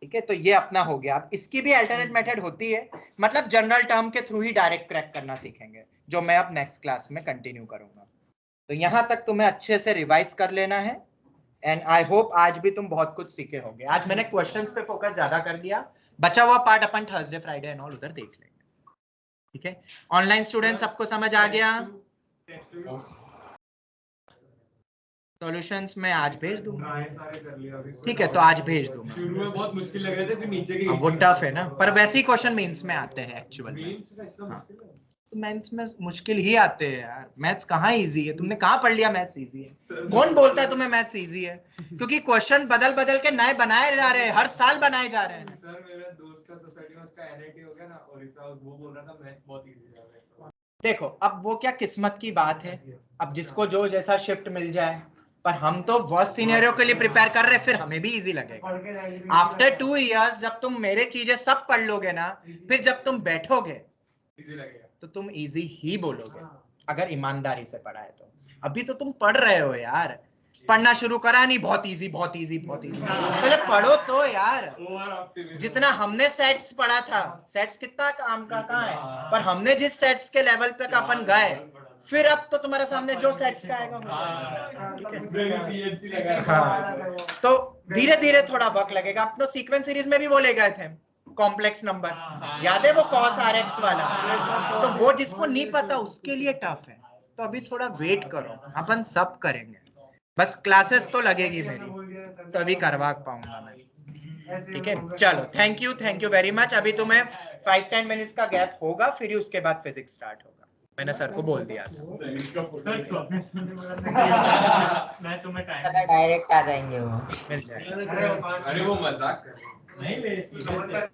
ठीक है, तो ये अपना हो गया। अब इसकी भी अल्टरनेट मेथड होती है, मतलब जनरल टर्म के थ्रू ही डायरेक्ट क्रैक करना सीखेंगे, जो मैं अब नेक्स्ट क्लास में कंटिन्यू करूंगा। तो यहाँ तक तुम्हें अच्छे से रिवाइज कर लेना है, एंड आई होप आज भी तुम बहुत कुछ सीखे होंगे। आज मैंने क्वेश्चंस पे फोकस ज्यादा कर दिया, बचा हुआ part upon Thursday Friday and all उधर देख लेंगे। ठीक है, ऑनलाइन स्टूडेंट सबको समझ आ गया? सॉल्यूशंस मैं आज भेज दूंगा। ठीक है, तो आज भेज दूंगा। शुरू में बहुत मुश्किल लग रहे थे, फिर नीचे के वो टफ है ना, पर वैसे ही क्वेश्चन मेंस में आते हैं एक्चुअल में। हाँ, तो मेंस में मुश्किल ही आते हैं यार। मैथ्स कहाँ इजी है? तुमने कहाँ पढ़ लिया मैथ्स इजी है? कौन बोलता है तुम्हें मैथ्स इजी है? क्योंकि क्वेश्चन बदल बदल के नए बनाए जा रहे हैं, हर साल बनाए जा रहे हैं। सर मेरा दोस्त का सोसाइटी में उसका NIT हो गया ना, और इसका वो बोल रहा था मैथ्स बहुत इजी है। देखो, अब वो क्या किस्मत की बात है, अब जिसको जो जैसा शिफ्ट मिल जाए, पर हम तो वर्स्ट सिनेरियो के लिए प्रिपेयर कर रहे हैं, फिर हमें भी इजी लगेगा। आफ्टर 2 इयर्स जब तुम मेरे चीजें सब पढ़ लोगे ना, फिर जब तुम बैठोगे इजी लगेगा तो तुम इजी ही बोलोगे, अगर ईमानदारी से पढ़ा है तो। अभी तो तुम पढ़ रहे हो यार, पढ़ना शुरू करा नहीं, बहुत इजी बहुत इजी बहुत इजी, पहले पढ़ो तो यार। जितना हमने सेट्स पढ़ा था, सेट्स कितना काम का कहाँ है, पर हमने जिस सेट्स के लेवल तक अपन गए, फिर अब तो तुम्हारे सामने जो सेट्स का आएगा। हाँ, तो धीरे धीरे थोड़ा वक्त लगेगा। अपनो सीक्वेंस सीरीज में भी वो ले गए थे कॉम्प्लेक्स नंबर, याद है वो cos RX वाला? तो वो जिसको नहीं पता उसके लिए टफ है, तो अभी थोड़ा वेट करो, अपन सब करेंगे। बस क्लासेस तो लगेगी मेरी, तभी करवा पाऊंगा मैं। ठीक है, चलो थैंक यू वेरी मच। अभी तुम्हें 5-10 मिनट्स का गैप होगा, फिर उसके बाद फिजिक्स स्टार्ट होगा। मैंने सर को बोल दिया था। मैं तुम्हें डायरेक्ट आ जाएंगे वो। मिल जाएगा। अरे वो मजाक कर रहे हैं। नहीं ले